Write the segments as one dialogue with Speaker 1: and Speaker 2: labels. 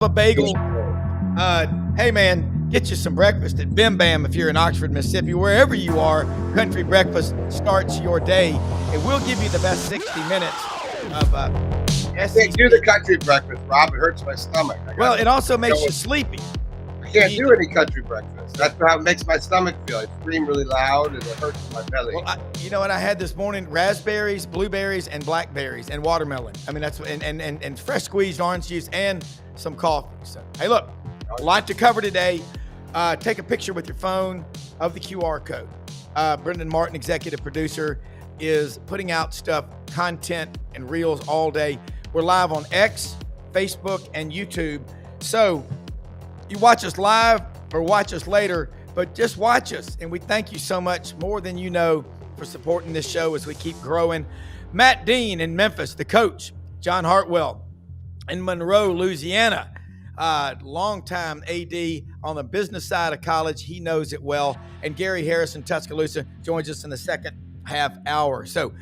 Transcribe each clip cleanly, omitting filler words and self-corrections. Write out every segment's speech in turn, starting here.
Speaker 1: a bagel. Hey, man, get you some breakfast at Bim Bam if you're in Oxford, Mississippi. Wherever you are, country breakfast starts your day. And we'll give you the best 60 minutes of
Speaker 2: I can't do the country breakfast, Rob. It hurts my stomach.
Speaker 1: Well, it also makes you sleepy.
Speaker 2: I can't do any country breakfast. That's how it makes my stomach feel. I scream really loud and it hurts my belly.
Speaker 1: Well, you know what I had this morning? Raspberries, blueberries, and blackberries, and watermelon. I mean, that's and fresh squeezed orange juice and some coffee. So, hey, look, a lot to cover today. Take a picture with your phone of the QR code. Brenden Martin, executive producer, is putting out stuff, content, and reels all day. We're live on X, Facebook, and YouTube. So you watch us live or watch us later, but just watch us. And we thank you so much, more than you know, for supporting this show as we keep growing. Matt Dean in Memphis, the coach. John Hartwell in Monroe, Louisiana. Longtime AD on the business side of college. He knows it well. And Gary Harris in Tuscaloosa joins us in the second half hour. So,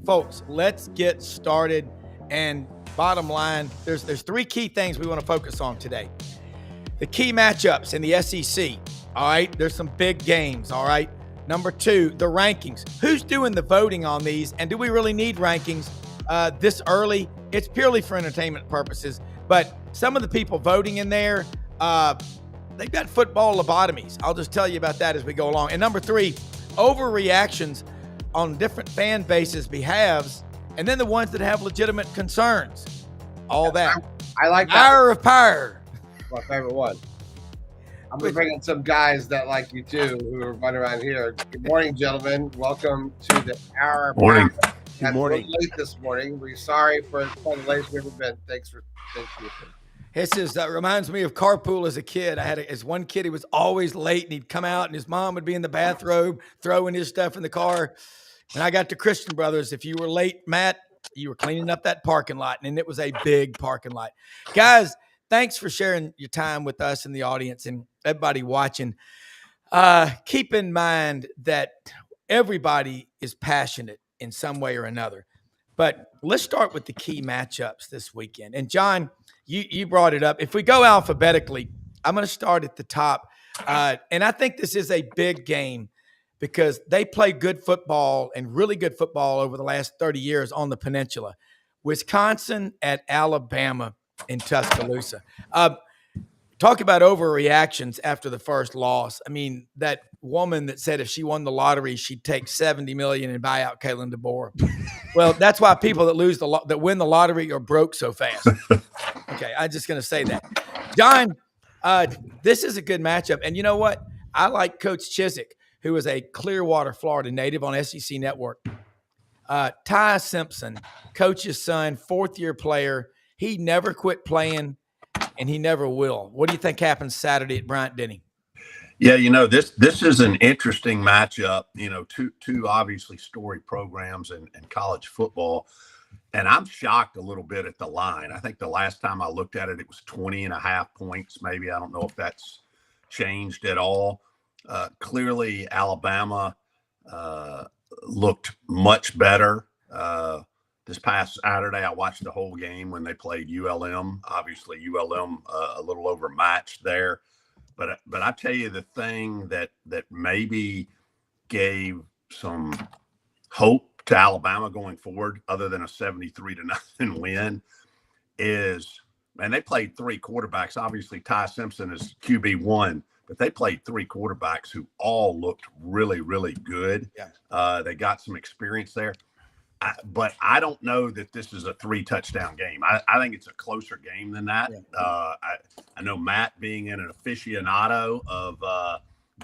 Speaker 1: folks, let's get started. And bottom line, there's three key things we want to focus on today. The key matchups in the SEC, all right? There's some big games, all right? Number two, the rankings. Who's doing the voting on these, and do we really need rankings this early? It's purely for entertainment purposes, but some of the people voting in there, they've got football lobotomies. I'll just tell you about that as we go along. And number three, overreactions on different fan bases' behalves, and then the ones that have legitimate concerns. All that.
Speaker 2: I like that.
Speaker 1: Hour of Pyre.
Speaker 2: My favorite one. I'm going to bring in some guys that like you too, who are running around here. Good morning, gentlemen. Welcome to the Hour of
Speaker 3: Morning.
Speaker 2: Pyre.
Speaker 3: Good morning.
Speaker 2: Late this morning. We're sorry for the late we've been. Thank you.
Speaker 1: That reminds me of carpool as a kid. I had as one kid, he was always late, and he'd come out, and his mom would be in the bathrobe throwing his stuff in the car. And I got to Christian Brothers. If you were late, Matt, you were cleaning up that parking lot, and it was a big parking lot. Guys, thanks for sharing your time with us and the audience and everybody watching. Keep in mind that everybody is passionate in some way or another. But let's start with the key matchups this weekend. And John, you brought it up. If we go alphabetically, I'm going to start at the top. And I think this is a big game because they play good football and really good football over the last 30 years on the peninsula. Wisconsin at Alabama in Tuscaloosa. Talk about overreactions after the first loss. I mean, that woman that said if she won the lottery, she'd take $70 million and buy out Kalen DeBoer. Well, that's why people that win the lottery are broke so fast. Okay, I'm just going to say that. John, this is a good matchup. And you know what? I like Coach Chiswick, who is a Clearwater, Florida native on SEC Network. Ty Simpson, coach's son, fourth-year player. He never quit playing, and he never will. What do you think happens Saturday at Bryant-Denny?
Speaker 3: Yeah, this is an interesting matchup. Two obviously storied programs in college football. And I'm shocked a little bit at the line. I think the last time I looked at it, it was 20.5 points, maybe. I don't know if that's changed at all. Clearly, Alabama looked much better. This past Saturday, I watched the whole game when they played ULM. Obviously, ULM a little overmatched there. But I tell you, the thing that maybe gave some hope to Alabama going forward, other than a 73-0 win, is, man, they played three quarterbacks. Obviously, Ty Simpson is QB1, but they played three quarterbacks who all looked really, really good. Yeah. They got some experience there. But I don't know that this is a 3-touchdown game. I think it's a closer game than that. Yeah. I know Matt, being an aficionado of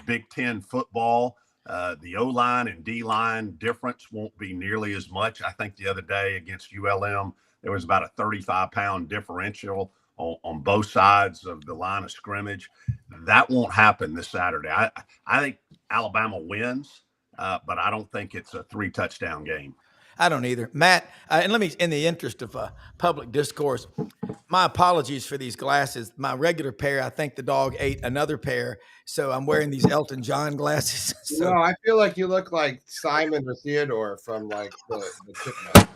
Speaker 3: Big Ten football, the O-line and D-line difference won't be nearly as much. I think the other day against ULM, there was about a 35-pound differential on both sides of the line of scrimmage. That won't happen this Saturday. I think Alabama wins, but I don't think it's a 3-touchdown game.
Speaker 1: I don't either. Matt, and let me, in the interest of public discourse, my apologies for these glasses. My regular pair, I think the dog ate another pair, so I'm wearing these Elton John glasses. So.
Speaker 2: No, I feel like you look like Simon or Theodore from like the Chipmunk.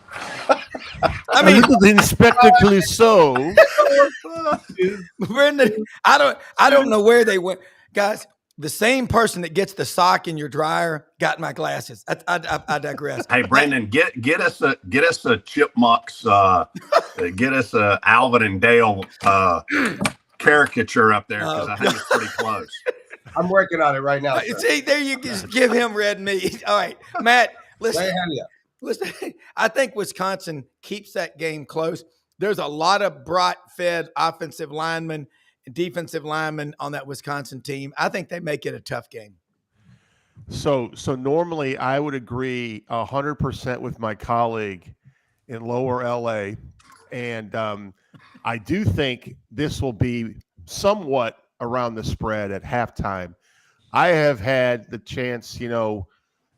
Speaker 1: I mean,
Speaker 4: Inspector Clouseau.
Speaker 1: Brenden, I don't know where they went, guys. The same person that gets the sock in your dryer got my glasses. I digress.
Speaker 3: Hey, Brenden, get us a Chipmunks, get us a Alvin and Dale caricature up there, because I think it's pretty close.
Speaker 2: I'm working on it right now.
Speaker 1: See, there you just give him red meat. All right, Matt, listen. I think Wisconsin keeps that game close. There's a lot of brat-fed offensive linemen and defensive linemen on that Wisconsin team. I think they make it a tough game.
Speaker 4: So normally I would agree 100% with my colleague in Lower LA, and I do think this will be somewhat around the spread at halftime. I have had the chance,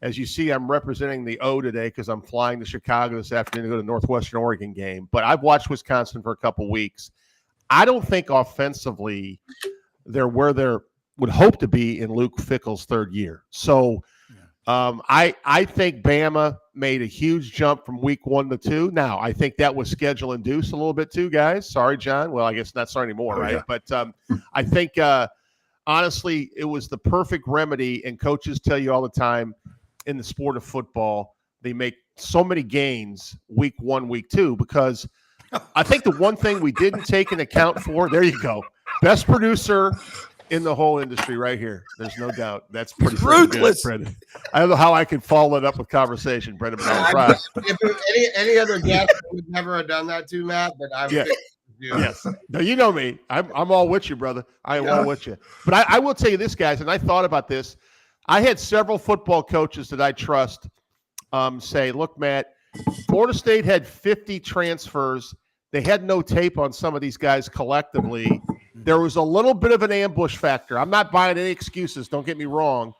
Speaker 4: as you see, I'm representing the O today because I'm flying to Chicago this afternoon to go to the Northwestern Oregon game. But I've watched Wisconsin for a couple weeks. I don't think offensively they're where they would hope to be in Luke Fickell's third year. So I think Bama made a huge jump from week 1 to 2. Now, I think that was schedule induced a little bit too, guys. Sorry, John. Well, I guess not sorry anymore, right? Yeah. But I think honestly, it was the perfect remedy. And coaches tell you all the time in the sport of football, they make so many gains week 1, week 2, because I think the one thing we didn't take into account for, there you go, best producer in the whole industry right here. There's no doubt. That's pretty ruthless, Brenden. I don't know how I could follow it up with conversation, Brenden.
Speaker 2: If any other guest would never have done that to Matt, but I'm
Speaker 4: Yes. No, you know me. I'm all with you, brother. I am all with you. But I will tell you this, guys, and I thought about this. I had several football coaches that I trust say, look, Matt, Florida State had 50 transfers. They had no tape on some of these guys collectively. There was a little bit of an ambush factor. I'm not buying any excuses. Don't get me wrong.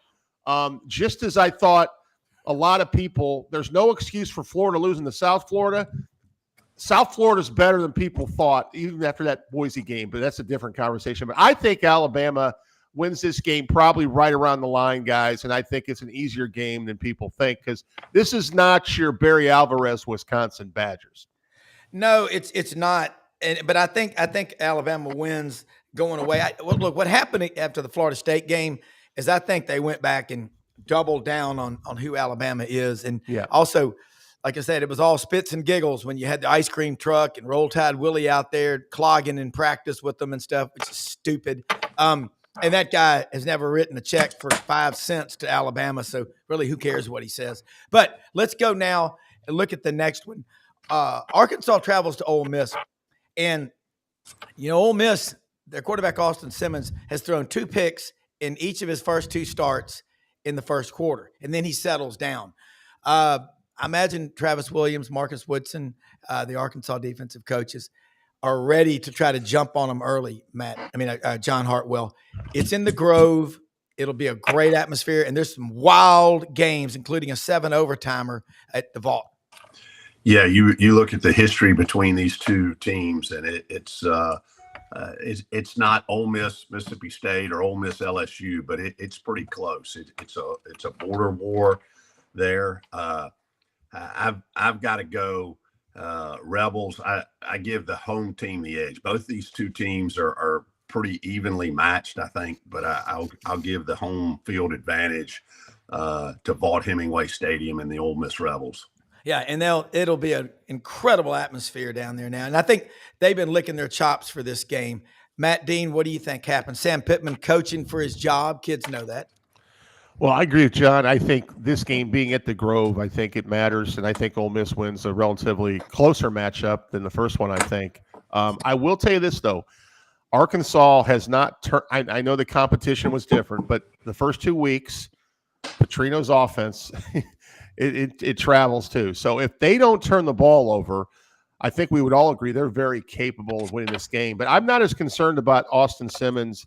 Speaker 4: Just as I thought a lot of people, there's no excuse for Florida losing to South Florida. South Florida's better than people thought, even after that Boise game, but that's a different conversation. But I think Alabama wins this game probably right around the line, guys, and I think it's an easier game than people think, because this is not your Barry Alvarez Wisconsin Badgers.
Speaker 1: No, it's not. But I think Alabama wins going away. Look, what happened after the Florida State game is I think they went back and doubled down on who Alabama is. And also, like I said, it was all spits and giggles when you had the ice cream truck and Roll Tide Willie out there clogging in practice with them and stuff, which is stupid. And that guy has never written a check for 5 cents to Alabama, so really who cares what he says. But let's go now and look at the next one. Arkansas travels to Ole Miss. And, Ole Miss, their quarterback Austin Simmons has thrown 2 picks in each of his first 2 starts in the first quarter, and then he settles down. I imagine Travis Williams, Marcus Woodson, the Arkansas defensive coaches, are ready to try to jump on them early, John Hartwell. It's in the Grove. It'll be a great atmosphere, and there's some wild games, including a 7 overtimer at the Vault.
Speaker 3: Yeah, you look at the history between these two teams, and it's not Ole Miss Mississippi State or Ole Miss LSU, but it's pretty close. It's a border war there. I've got to go Rebels. I give the home team the edge. Both these two teams are pretty evenly matched, I think, but I'll give the home field advantage to Vaught-Hemingway Stadium and the Ole Miss Rebels.
Speaker 1: Yeah, and it'll be an incredible atmosphere down there now. And I think they've been licking their chops for this game. Matt Dean, what do you think happened? Sam Pittman coaching for his job. Kids know that.
Speaker 4: Well, I agree with John. I think this game being at the Grove, I think it matters. And I think Ole Miss wins a relatively closer matchup than the first one, I think. I will tell you this, though. Arkansas has not turned – I know the competition was different, but the first 2 weeks, Petrino's offense – It travels too. So if they don't turn the ball over, I think we would all agree they're very capable of winning this game. But I'm not as concerned about Austin Simmons.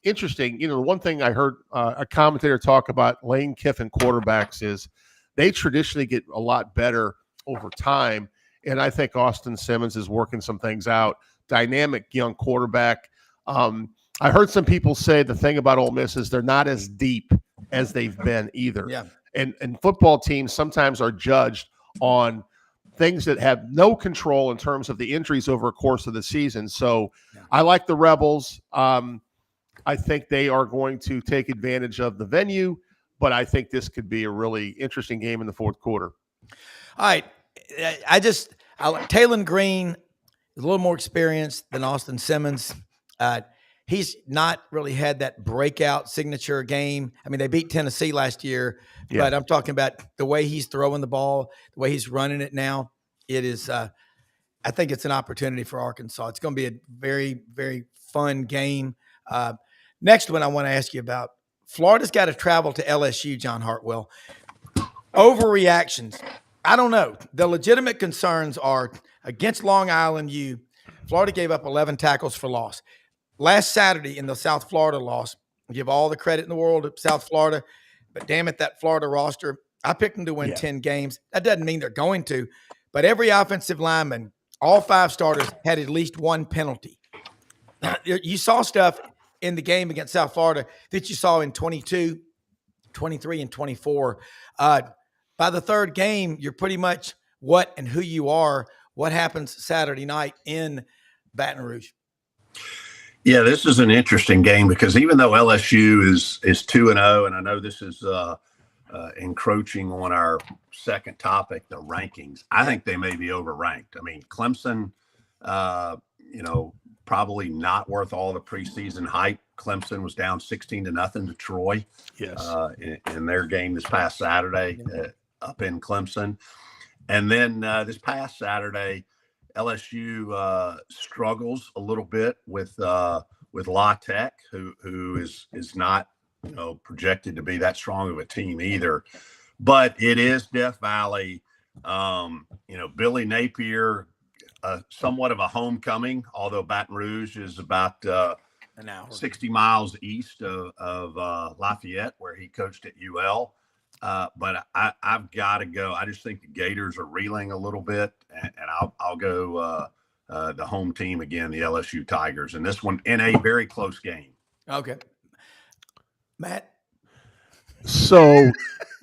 Speaker 4: Interesting. The one thing I heard a commentator talk about Lane Kiffin quarterbacks is they traditionally get a lot better over time. And I think Austin Simmons is working some things out. Dynamic young quarterback. I heard some people say the thing about Ole Miss is they're not as deep as they've been either.
Speaker 1: Yeah.
Speaker 4: And football teams sometimes are judged on things that have no control in terms of the injuries over a course of the season. So I like the Rebels. I think they are going to take advantage of the venue, but I think this could be a really interesting game in the fourth quarter.
Speaker 1: All right. Taylon Green is a little more experienced than Austin Simmons. He's not really had that breakout signature game. I mean, they beat Tennessee last year, but I'm talking about the way he's throwing the ball, the way he's running it now. It is, I think it's an opportunity for Arkansas. It's going to be a very, very fun game. Next one I want to ask you about. Florida's got to travel to LSU, John Hartwell. Overreactions. I don't know. The legitimate concerns are against Long Island U. Florida gave up 11 tackles for loss. Last Saturday in the South Florida loss, I give all the credit in the world to South Florida, but damn it, that Florida roster, I picked them to win 10 games. That doesn't mean they're going to, but every offensive lineman, all 5 starters, had at least one penalty. You saw stuff in the game against South Florida that you saw in 22, 23, and 24. By the third game, you're pretty much what and who you are, what happens Saturday night in Baton Rouge.
Speaker 3: Yeah, this is an interesting game because even though LSU is 2-0, and I know this is encroaching on our second topic, the rankings, I think they may be overranked. I mean, Clemson, probably not worth all the preseason hype. Clemson was down 16-0 to Troy.
Speaker 4: Yes.
Speaker 3: In their game this past Saturday up in Clemson. And then this past Saturday, LSU struggles a little bit with La Tech, who is not projected to be that strong of a team either. But it is Death Valley. Billy Napier, somewhat of a homecoming, although Baton Rouge is about an hour, 60 miles east of Lafayette, where he coached at UL. But I've got to go. I just think the Gators are reeling a little bit, and I'll go the home team again, the LSU Tigers, and this one in a very close game.
Speaker 1: Okay, Matt.
Speaker 4: So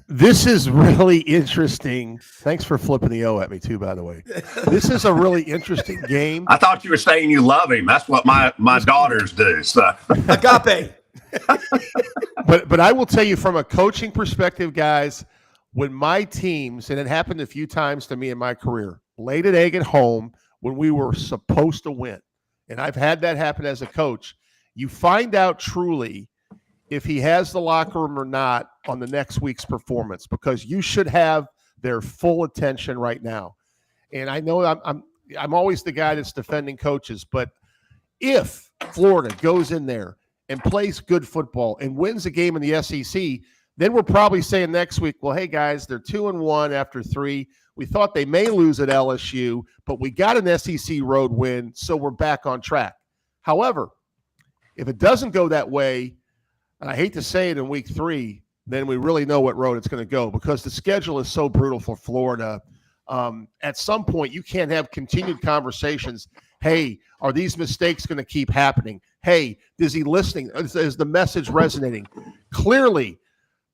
Speaker 4: this is really interesting. Thanks for flipping the O at me too, by the way. This is a really interesting game.
Speaker 3: I thought you were saying you love him. That's what my daughters do. So.
Speaker 1: Agape.
Speaker 4: But I will tell you from a coaching perspective, guys, when my teams, and it happened a few times to me in my career, laid an egg at home when we were supposed to win, and I've had that happen as a coach, you find out truly if he has the locker room or not on the next week's performance, because you should have their full attention right now. And I know I'm always the guy that's defending coaches, but if Florida goes in there and plays good football and wins a game in the SEC, then we're probably saying next week, well, hey, guys, they're 2-1 after 3. We thought they may lose at LSU, but we got an SEC road win, so we're back on track. However, if it doesn't go that way, and I hate to say it in week 3, then we really know what road it's going to go, because the schedule is so brutal for Florida. At some point, you can't have continued conversations. Hey, are these mistakes going to keep happening? Hey, is he listening? Is the message resonating? Clearly,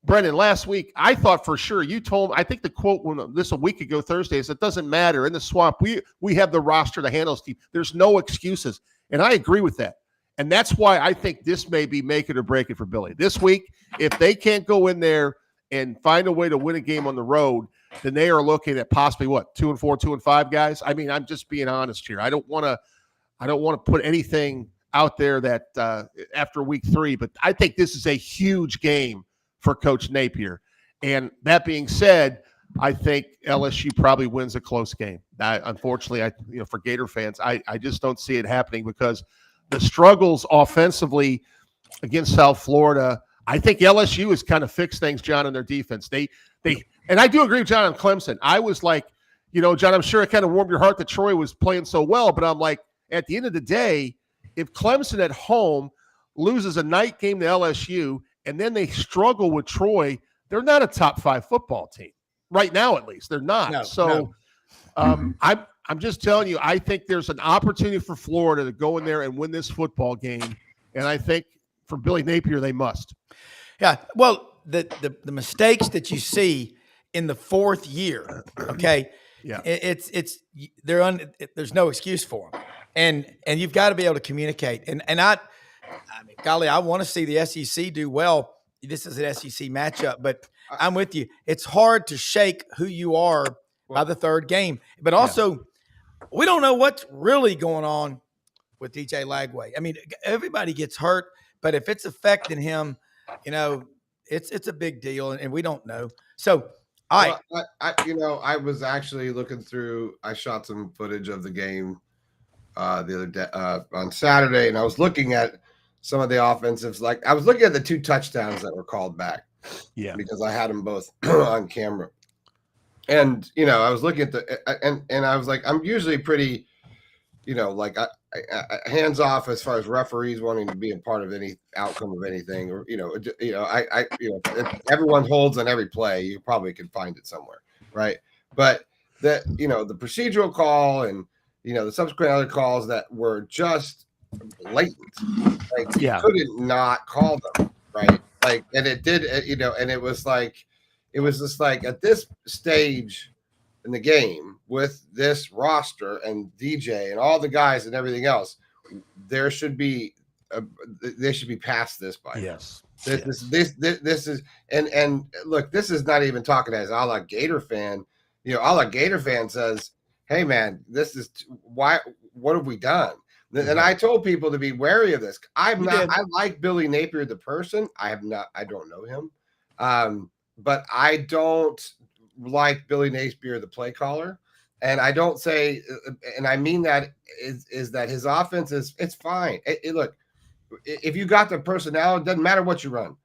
Speaker 4: Brenden, last week, I thought for sure you told – I think the quote a week ago Thursday is, it doesn't matter. In the swamp, we have the roster to handle this team. There's no excuses. And I agree with that. And that's why I think this may be make it or break it for Billy. This week, if they can't go in there and find a way to win a game on the road, then they are looking at possibly, 2-4, 2-5 guys? I mean, I'm just being honest here. I don't want to put anything out there that after week 3, but I think this is a huge game for Coach Napier. And that being said, I think LSU probably wins a close game. Unfortunately, for Gator fans, I just don't see it happening, because the struggles offensively against South Florida, I think LSU has kind of fixed things, John, in their defense. They and I do agree with John on Clemson. I was like, John, I'm sure it kind of warmed your heart that Troy was playing so well, but I'm like, at the end of the day, if Clemson at home loses a night game to LSU and then they struggle with Troy, they're not a top 5 football team right now. At least they're not. I'm just telling you, I think there's an opportunity for Florida to go in there and win this football game, and I think for Billy Napier they must.
Speaker 1: Yeah, well, the mistakes that you see in the 4th year, okay,
Speaker 4: Yeah.
Speaker 1: There's no excuse for them, and you've got to be able to communicate. And I mean, golly, I want to see the SEC do well. This is an SEC matchup, but I'm with you. It's hard to shake who you are by the third game, but also we don't know what's really going on with DJ Lagway. I mean, everybody gets hurt, but if it's affecting him, it's a big deal, and we don't know. So, all right.
Speaker 2: Well, I was actually looking through. I shot some footage of the game the other day on Saturday, and I was looking at some of the offensives. Like I was looking at the 2 touchdowns that were called back. Yeah, because I had them both on camera, and I was looking at and I was like, I'm usually pretty, like I hands off as far as referees wanting to be a part of any outcome of anything, or if everyone holds on every play, you probably could find it somewhere, right? But the procedural call and the subsequent other calls that were just blatant, like you couldn't not call them, right? Like, and it did, and it was just like at this stage in the game with this roster and DJ and all the guys and everything else, they should be past this by
Speaker 4: yes.
Speaker 2: This is and look, this is not even talking as a la Gator fan. A la Gator fan says, "Hey man, this is why. What have we done?" And I told people to be wary of this. I like Billy Napier, the person. I don't know him. But I don't like Billy Napier, the play caller. And I don't say, and I mean that is that his offense it's fine. Look, if you got the personnel, it doesn't matter what you run,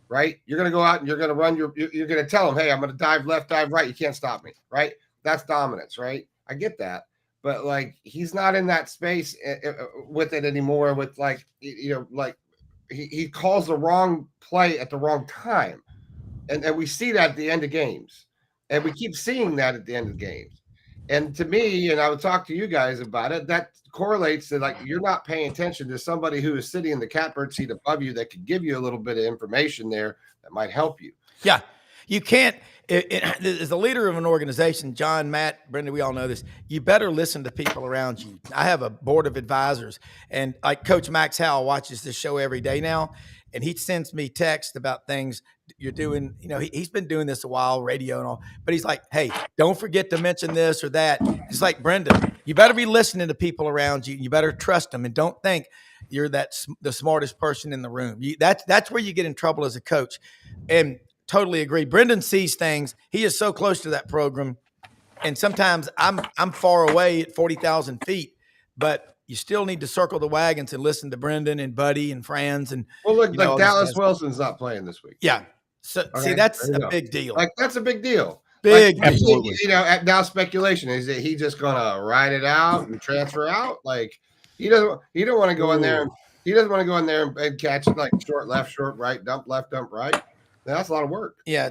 Speaker 2: right? You're going to go out and you're going to run you're going to tell them, hey, I'm going to dive left, dive right. You can't stop me, right? That's dominance, right? I get that. But like, he's not in that space with it anymore with like he calls the wrong play at the wrong time. And we see that at the end of games. And we keep seeing that at the end of games. And to me, and I would talk to you guys about it, that correlates to like you're not paying attention to somebody who is sitting in the catbird seat above you that could give you a little bit of information there that might help you.
Speaker 1: Yeah. You can't, as a leader of an organization, John, Matt, Brenden, we all know this, you better listen to people around you. I have a board of advisors, and like Coach Max Howell watches this show every day now, and he sends me texts about things you're doing. He's been doing this a while, radio and all, but he's like, hey, don't forget to mention this or that. It's like, Brenden, you better be listening to people around you. You better trust them, and don't think you're the smartest person in the room. That's where you get in trouble as a coach. And totally agree. Brenden sees things. He is so close to that program, and sometimes I'm far away at 40,000 feet, but you still need to circle the wagons and listen to Brenden and Buddy and Franz. And
Speaker 2: look, like Dallas Wilson's not playing this week.
Speaker 1: Yeah. So see, that's a big deal.
Speaker 2: Like that's a big deal.
Speaker 1: Big,
Speaker 2: absolutely. Now speculation is that he just gonna ride it out and transfer out. Like he don't want to go in there. He doesn't want to go in there and catch like short left, short right, dump left, dump right. That's a lot of work.
Speaker 1: Yeah,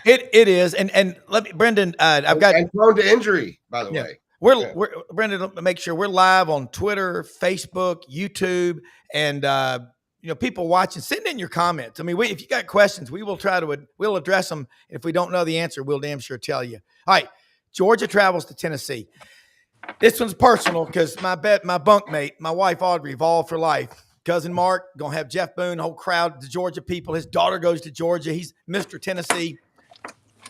Speaker 1: it is. And let me, Brenden, I've got
Speaker 2: and prone to injury, by the way.
Speaker 1: We're Brenden, make sure we're live on Twitter, Facebook, YouTube, and people watching. Send in your comments. I mean, if you got questions, we'll address them. If we don't know the answer, we'll damn sure tell you. All right, Georgia travels to Tennessee. This one's personal because my bunkmate, my wife Audrey, Vol for life. Cousin Mark, going to have Jeff Boone, whole crowd, the Georgia people. His daughter goes to Georgia. He's Mr. Tennessee.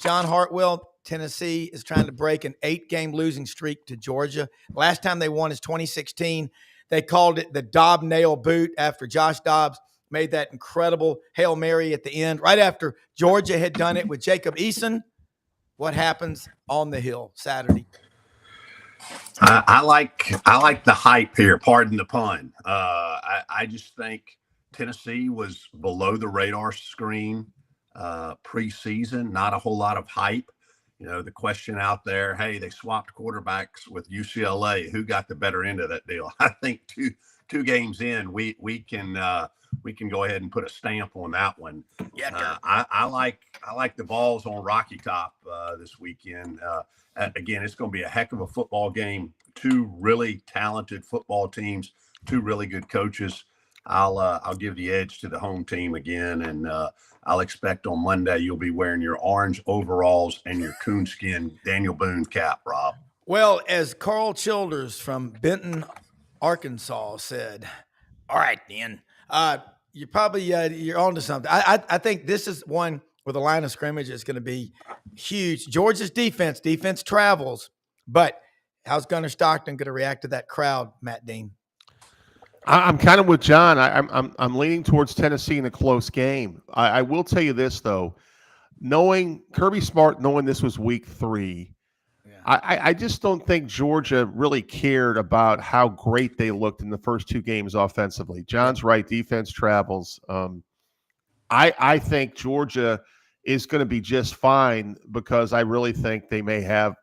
Speaker 1: John Hartwell, Tennessee, is trying to break an 8-game losing streak to Georgia. Last time they won is 2016. They called it the Dobb nail boot after Josh Dobbs made that incredible Hail Mary at the end, right after Georgia had done it with Jacob Eason. What happens on the Hill Saturday?
Speaker 3: I like the hype here. Pardon the pun. I just think Tennessee was below the radar screen preseason. Not a whole lot of hype. The question out there, hey, they swapped quarterbacks with UCLA. Who got the better end of that deal? I think two games in, we can go ahead and put a stamp on that one.
Speaker 1: Yeah,
Speaker 3: I like the Vols on Rocky Top this weekend. Again, it's going to be a heck of a football game. Two really talented football teams, two really good coaches. I'll give the edge to the home team again, and I'll expect on Monday you'll be wearing your orange overalls and your coonskin Daniel Boone cap, Rob.
Speaker 1: Well, as Carl Childers from Benton, Arkansas said, all right, then. You're probably you're on to something. I think this is one where the line of scrimmage is going to be huge. Georgia's defense travels, but how's Gunnar Stockton going to react to that crowd, Matt Dean?
Speaker 4: I'm kind of with John. I'm leaning towards Tennessee in a close game. I will tell you this though, knowing Kirby Smart, knowing this was week 3, I just don't think Georgia really cared about how great they looked in the first 2 games offensively. John's right. Defense travels. I think Georgia is going to be just fine because I really think they may have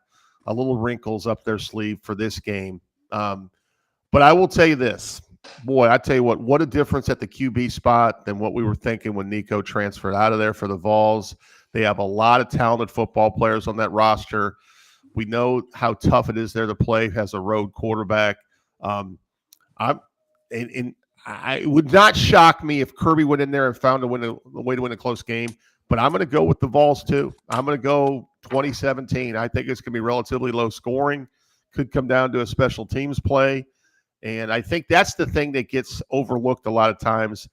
Speaker 4: a little wrinkles up their sleeve for this game. But I will tell you this. Boy, I tell you what a difference at the QB spot than what we were thinking when Nico transferred out of there for the Vols. They have a lot of talented football players on that roster. We know how tough it is there to play as a road quarterback. It would not shock me if Kirby went in there and found a way to win a close game, but I'm going to go with the Vols too. I'm going to go 2017. I think it's going to be relatively low scoring. Could come down to a special teams play. And I think that's the thing that gets overlooked a lot of times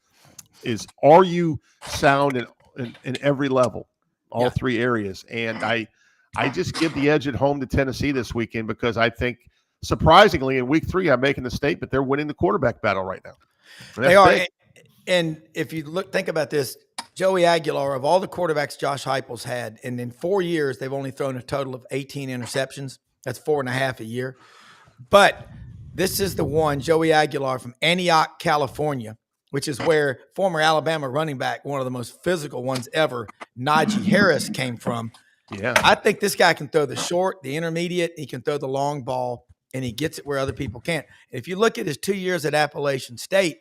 Speaker 4: is, are you sound in every level, all 3 areas? And I just give the edge at home to Tennessee this weekend because I think, surprisingly, in week 3, I'm making the statement they're winning the quarterback battle right now.
Speaker 1: They are. Big. And if you think about this, Joey Aguilar, of all the quarterbacks Josh Heupel's had, and in 4 years, they've only thrown a total of 18 interceptions. That's 4.5 a year. But this is the one, Joey Aguilar from Antioch, California, which is where former Alabama running back, one of the most physical ones ever, Najee Harris, came from.
Speaker 4: Yeah,
Speaker 1: I think this guy can throw the short, the intermediate, he can throw the long ball, and he gets it where other people can't. If you look at his 2 years at Appalachian State,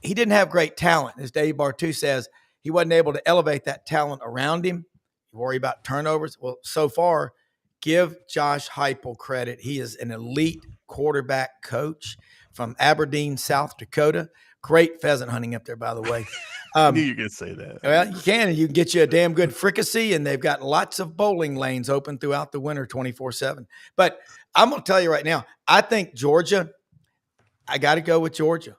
Speaker 1: he didn't have great talent. As Dave Bartu says, he wasn't able to elevate that talent around him. You worry about turnovers. Well, so far, give Josh Heupel credit. He is an elite quarterback coach from Aberdeen, South Dakota. Great pheasant hunting up there, by the way.
Speaker 4: I knew you were going to say that.
Speaker 1: Well, you can, and you can get you a damn good fricassee, and they've got lots of bowling lanes open throughout the winter 24/7. But I'm going to tell you right now, I think Georgia, I got to go with Georgia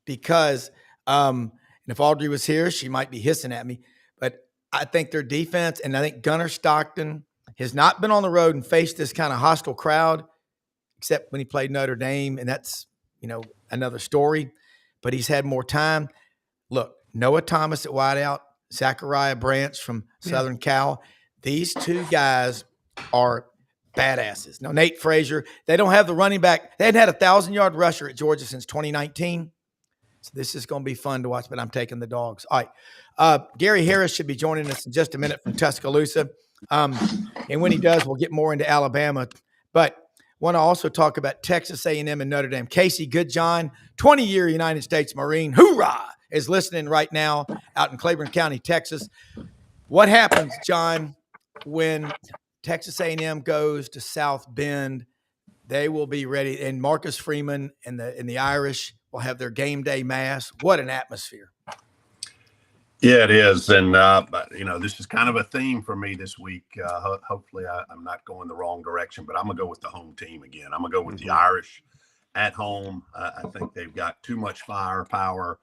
Speaker 1: because and if Audrey was here, she might be hissing at me, but I think their defense, and I think Gunnar Stockton has not been on the road and faced this kind of hostile crowd, except when he played Notre Dame, and that's, another story. But he's had more time. Look, Noah Thomas at wideout, Zachariah Branch from Southern Cal. These 2 guys are badasses. Now, Nate Frazier, they don't have the running back. They hadn't had a 1,000-yard rusher at Georgia since 2019. So this is going to be fun to watch, but I'm taking the Dogs. All right. Gary Harris should be joining us in just a minute from Tuscaloosa. And when he does, we'll get more into Alabama. But want to also talk about Texas A&M and Notre Dame. Casey Goodjohn, 20-year United States Marine, hoorah, is listening right now out in Claiborne County, Texas. What happens, John, when Texas A&M goes to South Bend? They will be ready, and Marcus Freeman and the Irish will have their game day mass. What an atmosphere.
Speaker 3: Yeah, it is. And, this is kind of a theme for me this week. Hopefully I'm not going the wrong direction, but I'm going to go with the home team again. I'm going to go with the Irish at home. I think they've got too much firepower.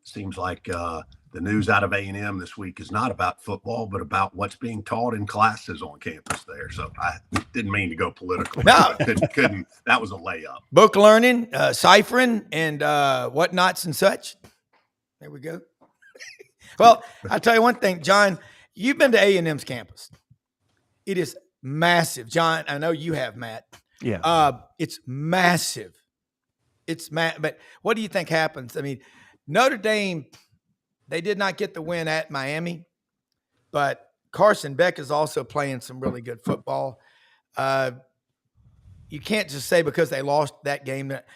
Speaker 3: Seems like the news out of A&M this week is not about football, but about what's being taught in classes on campus there. So I didn't mean to go political.
Speaker 1: No.
Speaker 3: Couldn't. That was a layup.
Speaker 1: Book learning, ciphering, and whatnots and such. There we go. Well, I'll tell you one thing, John, you've been to A&M's campus. It is massive. John, I know you have, Matt.
Speaker 4: Yeah.
Speaker 1: It's massive. But what do you think happens? I mean, Notre Dame, they did not get the win at Miami, but Carson Beck is also playing some really good football. You can't just say because they lost that game that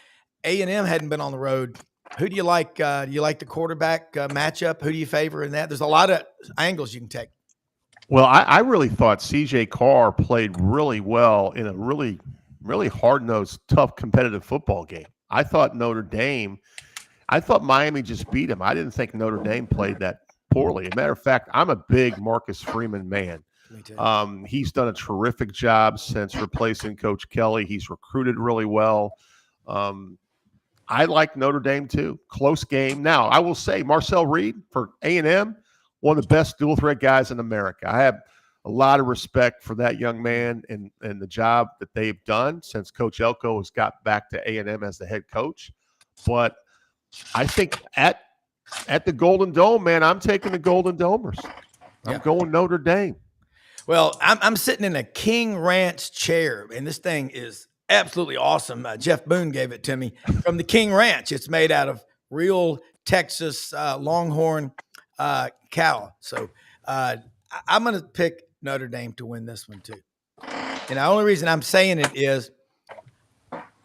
Speaker 1: A&M hadn't been on the road. Who do you like? Do you like the quarterback matchup? Who do you favor in that? There's a lot of angles you can take.
Speaker 4: Well, I really thought C.J. Carr played really well in a really, really hard-nosed, tough, competitive football game. I thought Notre Dame, I thought Miami just beat him. I didn't think Notre Dame played that poorly. As a matter of fact, I'm a big Marcus Freeman man.
Speaker 1: Me too.
Speaker 4: He's done a terrific job since replacing Coach Kelly. He's recruited really well. I like Notre Dame too. Close game. Now, I will say Marcel Reed for A&M, one of the best dual threat guys in America. I have a lot of respect for that young man and the job that they've done since Coach Elko has got back to A&M as the head coach. But I think at the Golden Dome, man, I'm taking the Golden Domers. I'm going Notre Dame.
Speaker 1: Well, I'm sitting in a King Ranch chair, and this thing is absolutely awesome. Jeff Boone gave it to me from the King Ranch. It's made out of real Texas Longhorn cow. So I'm going to pick Notre Dame to win this one too. And the only reason I'm saying it is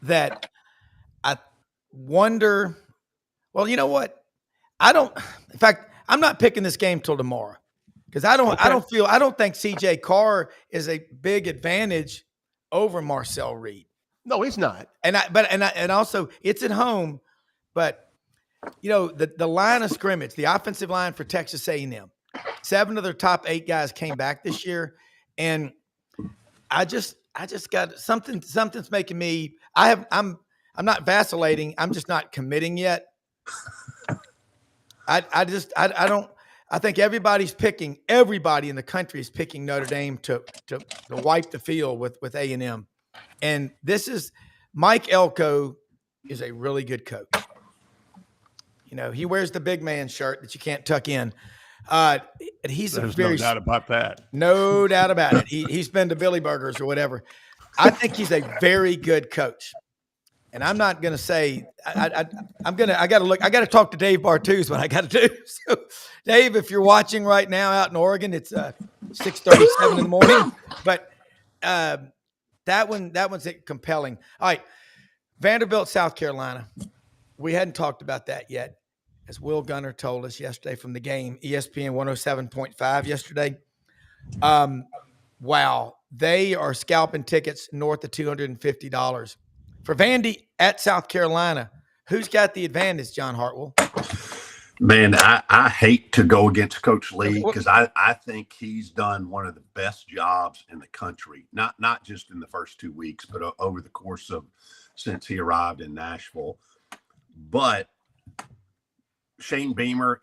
Speaker 1: that I wonder. Well, you know what? In fact, I'm not picking this game till tomorrow because I don't think CJ Carr is a big advantage over Marcel Reed.
Speaker 4: No, he's not.
Speaker 1: And also it's at home, but the line of scrimmage, the offensive line for Texas A&M, 7 of their top 8 guys came back this year, and I just got something's making me. I'm not vacillating. I'm just not committing yet. I think everybody in the country is picking Notre Dame to wipe the field with A&M. And this is Mike Elko is a really good coach. He wears the big man shirt that you can't tuck in. There's
Speaker 4: no doubt about that.
Speaker 1: No doubt about it. He's been to Billy Burgers or whatever. I think he's a very good coach. And I'm not going to say I got to look. I got to talk to Dave Bartuz when I got to do. So, Dave, if you're watching right now out in Oregon, it's 6:37 in the morning. But that one's compelling. All right, Vanderbilt, South Carolina. We hadn't talked about that yet, as Will Gunner told us yesterday from the game, ESPN 107.5 yesterday. Wow, they are scalping tickets north of $250. For Vandy at South Carolina, who's got the advantage, John Hartwell?
Speaker 3: Man, I hate to go against Coach Lee because I think he's done one of the best jobs in the country, not just in the first 2 weeks, but over the course of since he arrived in Nashville. But Shane Beamer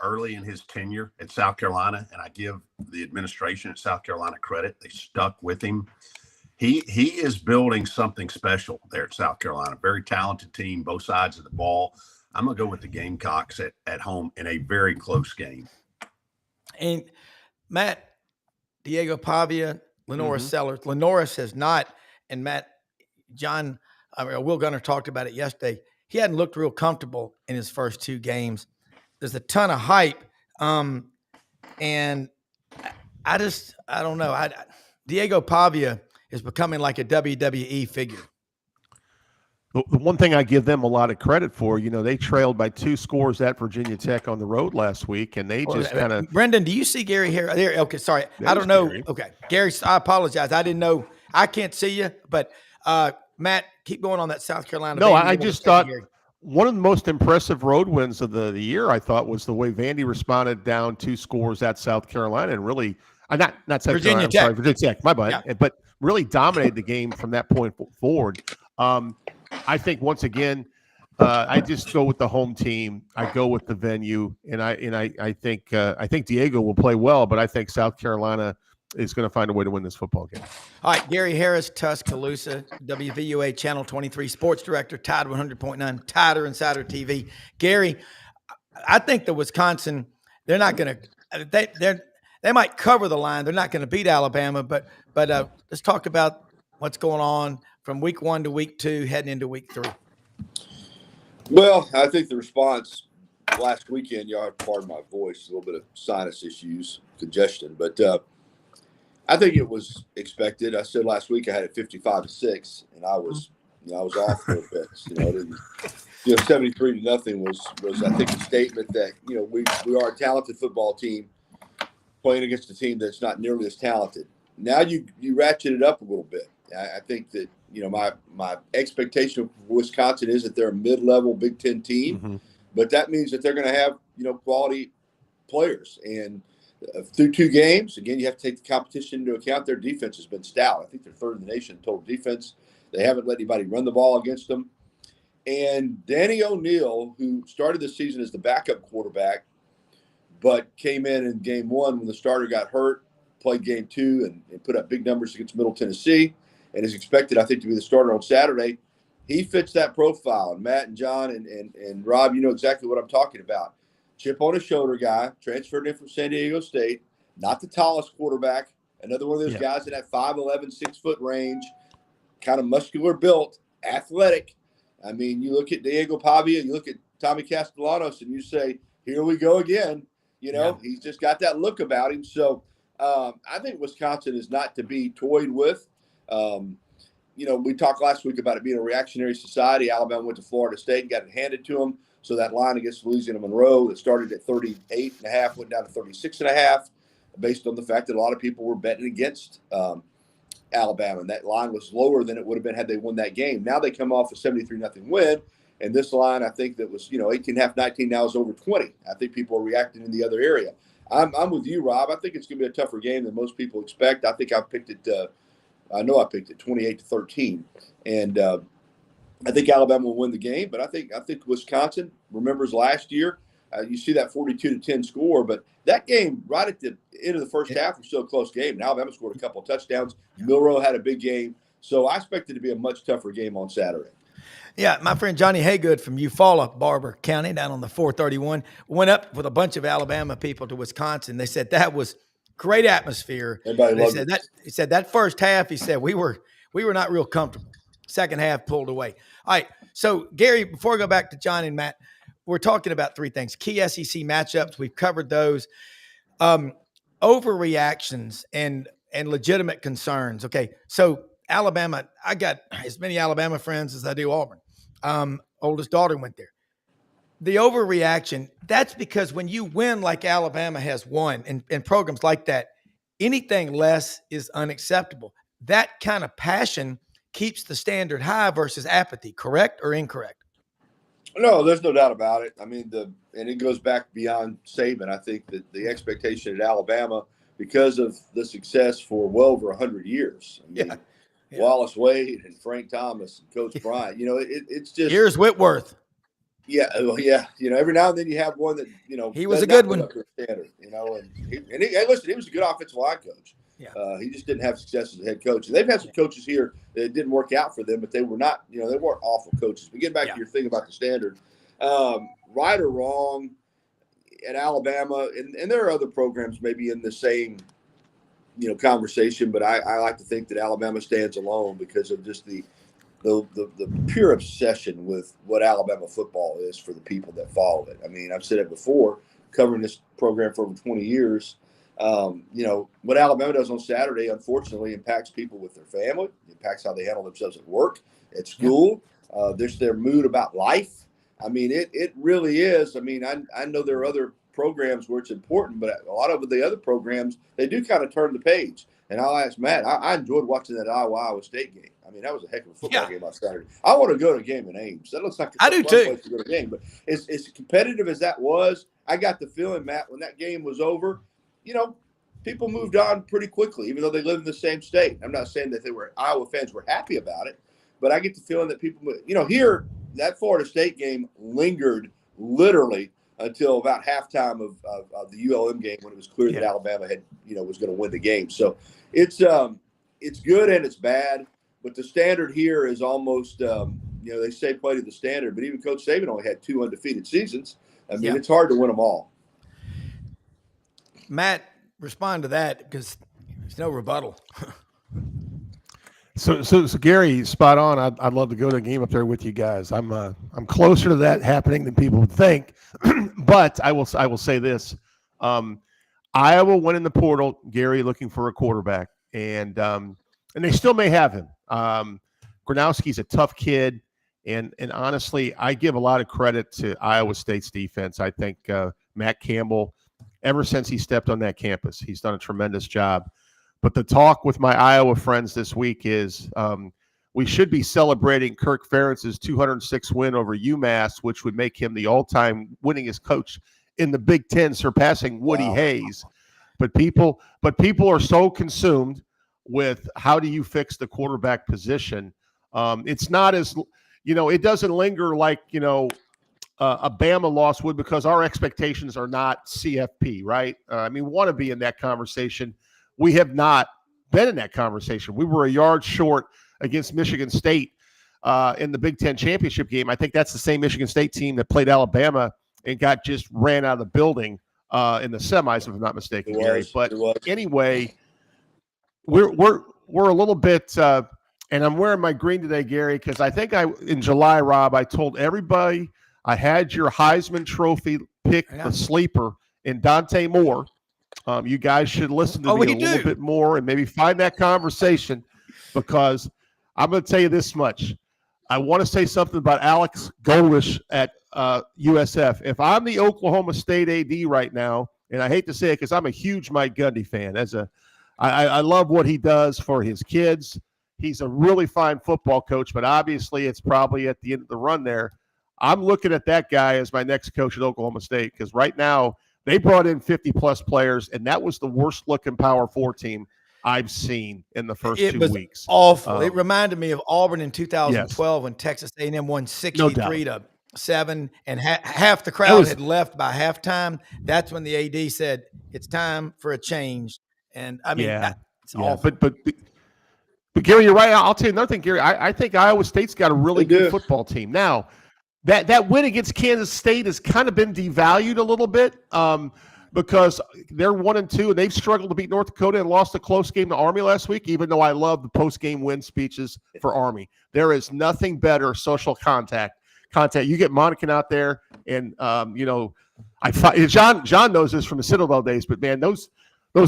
Speaker 3: early in his tenure at South Carolina, and I give the administration at South Carolina credit, they stuck with him. He is building something special there at South Carolina. Very talented team, both sides of the ball. I'm going to go with the Gamecocks at home in a very close game.
Speaker 1: And Matt, Diego Pavia, Lenora Sellers. Lenoris has not, and Will Gunner talked about it yesterday. He hadn't looked real comfortable in his first 2 games. There's a ton of hype. And I don't know. Diego Pavia is becoming like a WWE figure.
Speaker 4: The one thing I give them a lot of credit for, they trailed by 2 scores at Virginia Tech on the road last week, and they just kind of.
Speaker 1: Brenden, do you see Gary here? There. Okay, sorry. I don't know. Gary. Okay, Gary, I apologize. I didn't know. I can't see you, but Matt, keep going on that South Carolina.
Speaker 4: No, I just thought one of the most impressive road wins of the year, I thought, was the way Vandy responded down 2 scores at South Carolina and really not South
Speaker 1: Virginia
Speaker 4: Carolina.
Speaker 1: Tech.
Speaker 4: Sorry, Virginia Tech. My bad. Yeah. But really dominated the game from that point forward. I think once again, I just go with the home team. I go with the venue, and I think Diego will play well, but I think South Carolina is going to find a way to win this football game.
Speaker 1: All right, Gary Harris, Tuscaloosa, WVUA Channel 23 Sports Director, Tide 100.9, Tider Insider TV. Gary, I think the Wisconsin, they're not going to they might cover the line. They're not going to beat Alabama, but let's talk about what's going on from week 1 to week 2, heading into week 3.
Speaker 5: Well, I think the response last weekend, y'all have pardon my voice, a little bit of sinus issues, congestion, but I think it was expected. I said last week I had it 55-6, and I was off for a bit. 73-0 was I think a statement that we are a talented football team playing against a team that's not nearly as talented. Now you ratchet it up a little bit, I think that, my expectation of Wisconsin is that they're a mid-level Big Ten team, but that means that they're going to have, quality players. And through 2 games, again, you have to take the competition into account. Their defense has been stout. I think they're 3rd in the nation in total defense. They haven't let anybody run the ball against them. And Danny O'Neal, who started the season as the backup quarterback, but came in game 1 when the starter got hurt, played game 2 and put up big numbers against Middle Tennessee, and is expected, I think, to be the starter on Saturday. He fits that profile. And Matt and John and Rob, you know exactly what I'm talking about. Chip on his shoulder guy, transferred in from San Diego State, not the tallest quarterback, another one of those guys in that 5'11", 6-foot range, kind of muscular built, athletic. I mean, you look at Diego Pavia, you look at Tommy Castellanos, and you say, here we go again. He's just got that look about him. So I think Wisconsin is not to be toyed with. We talked last week about it being a reactionary society. Alabama went to Florida State and got it handed to them. So that line against Louisiana Monroe that started at 38.5 went down to 36.5, based on the fact that a lot of people were betting against Alabama. And that line was lower than it would have been had they won that game. Now they come off a 73-0 win. And this line, I think that was, 18.5, 19, now is over 20. I think people are reacting in the other area. I'm with you, Rob. I think it's going to be a tougher game than most people expect. I think I picked it 28-13. And I think Alabama will win the game, but I think Wisconsin remembers last year. You see that 42-10 score, but that game right at the end of the first half was still a close game. And Alabama scored a couple of touchdowns. Milroe had a big game. So I expect it to be a much tougher game on Saturday.
Speaker 1: Yeah, my friend Johnny Haygood from Eufaula, Barber County, down on the 431, went up with a bunch of Alabama people to Wisconsin. They said that was great atmosphere.
Speaker 5: Everybody loved it.
Speaker 1: He said that first half, he said, we were not real comfortable. Second half pulled away. All right, so Gary, before I go back to John and Matt, we're talking about 3 things. Key SEC matchups, we've covered those. Overreactions and legitimate concerns. Okay, so Alabama, I got as many Alabama friends as I do Auburn. Oldest daughter went there. The overreaction, that's because when you win like Alabama has won in programs like that, anything less is unacceptable. That kind of passion keeps the standard high versus apathy, correct or incorrect?
Speaker 5: No, there's no doubt about it. I mean, and it goes back beyond Saban. I think that the expectation at Alabama, because of the success for well over 100 years. I mean, Wallace Wade and Frank Thomas and Coach Bryant, it's just.
Speaker 1: Here's Whitworth.
Speaker 5: Yeah, well, yeah. Every now and then you have one that,
Speaker 1: he was a good one.
Speaker 5: Standard, listen, he was a good offensive line coach.
Speaker 1: Yeah.
Speaker 5: He just didn't have success as a head coach. And they've had some coaches here that didn't work out for them, but they were not, they weren't awful coaches. But getting back to your thing about the standard, right or wrong at Alabama, and there are other programs maybe in the same, conversation, but I like to think that Alabama stands alone because of just the pure obsession with what Alabama football is for the people that follow it. I mean, I've said it before, covering this program for over 20 years. What Alabama does on Saturday, unfortunately, impacts people with their family, impacts how they handle themselves at work, at school. There's their mood about life. I mean, it really is. I mean, I know there are other programs where it's important, but a lot of the other programs, they do kind of turn the page. And I'll ask Matt, I enjoyed watching that Iowa State game. I mean, that was a heck of a football game on Saturday. I want to go to a game in Ames. That looks like a fun place to go to a game. But as competitive as that was, I got the feeling, Matt, when that game was over, people moved on pretty quickly, even though they live in the same state. I'm not saying that Iowa fans were happy about it, but I get the feeling that people, here, that Florida State game lingered literally until about halftime of the ULM game when it was clear that Alabama had, was going to win the game. So it's good and it's bad, but the standard here is almost, they say play to the standard, but even Coach Saban only had 2 undefeated seasons. I mean, it's hard to win them all.
Speaker 1: Matt, respond to that because there's no rebuttal.
Speaker 4: So Gary, spot on. I'd love to go to a game up there with you guys. I'm closer to that happening than people would think, but I will say this: Iowa went in the portal. Gary looking for a quarterback, and they still may have him. Gronowski's a tough kid, and honestly, I give a lot of credit to Iowa State's defense. I think Matt Campbell, ever since he stepped on that campus, he's done a tremendous job. But the talk with my Iowa friends this week is we should be celebrating Kirk Ferentz's 206 win over UMass, which would make him the all-time winningest coach in the Big Ten, surpassing Woody Hayes. But people are so consumed with how do you fix the quarterback position. It's not as, it doesn't linger like, a Bama loss would, because our expectations are not CFP, right? We want to be in that conversation. We have not been in that conversation. We were a yard short against Michigan State in the Big Ten championship game. I think that's the same Michigan State team that played Alabama and got just ran out of the building in the semis, if I'm not mistaken, Gary. But anyway, we're a little bit, and I'm wearing my green today, Gary, because I think in July, Rob, I told everybody I had your Heisman Trophy pick, the sleeper, in Dante Moore. You guys should listen to me a little bit more and maybe find that conversation, because I'm going to tell you this much. I want to say something about Alex Golesh at USF. If I'm the Oklahoma State AD right now, and I hate to say it because I'm a huge Mike Gundy fan, I love what he does for his kids. He's a really fine football coach, but obviously it's probably at the end of the run there. I'm looking at that guy as my next coach at Oklahoma State, because right now they brought in 50-plus players, and that was the worst-looking Power 4 team I've seen in the first 2 weeks.
Speaker 1: Awful. It reminded me of Auburn in 2012 when Texas A&M won 63-7, and half the crowd had left by halftime. That's when the AD said, it's time for a change. And, it's awful.
Speaker 4: But Gary, you're right. I'll tell you another thing, Gary. I think Iowa State's got a really good football team. Now, that win against Kansas State has kind of been devalued a little bit because they're 1-2, and they've struggled to beat North Dakota and lost a close game to Army last week, even though I love the post-game win speeches for Army. There is nothing better social contact. You get Monacan out there, and, John knows this from the Citadel days, but, man, those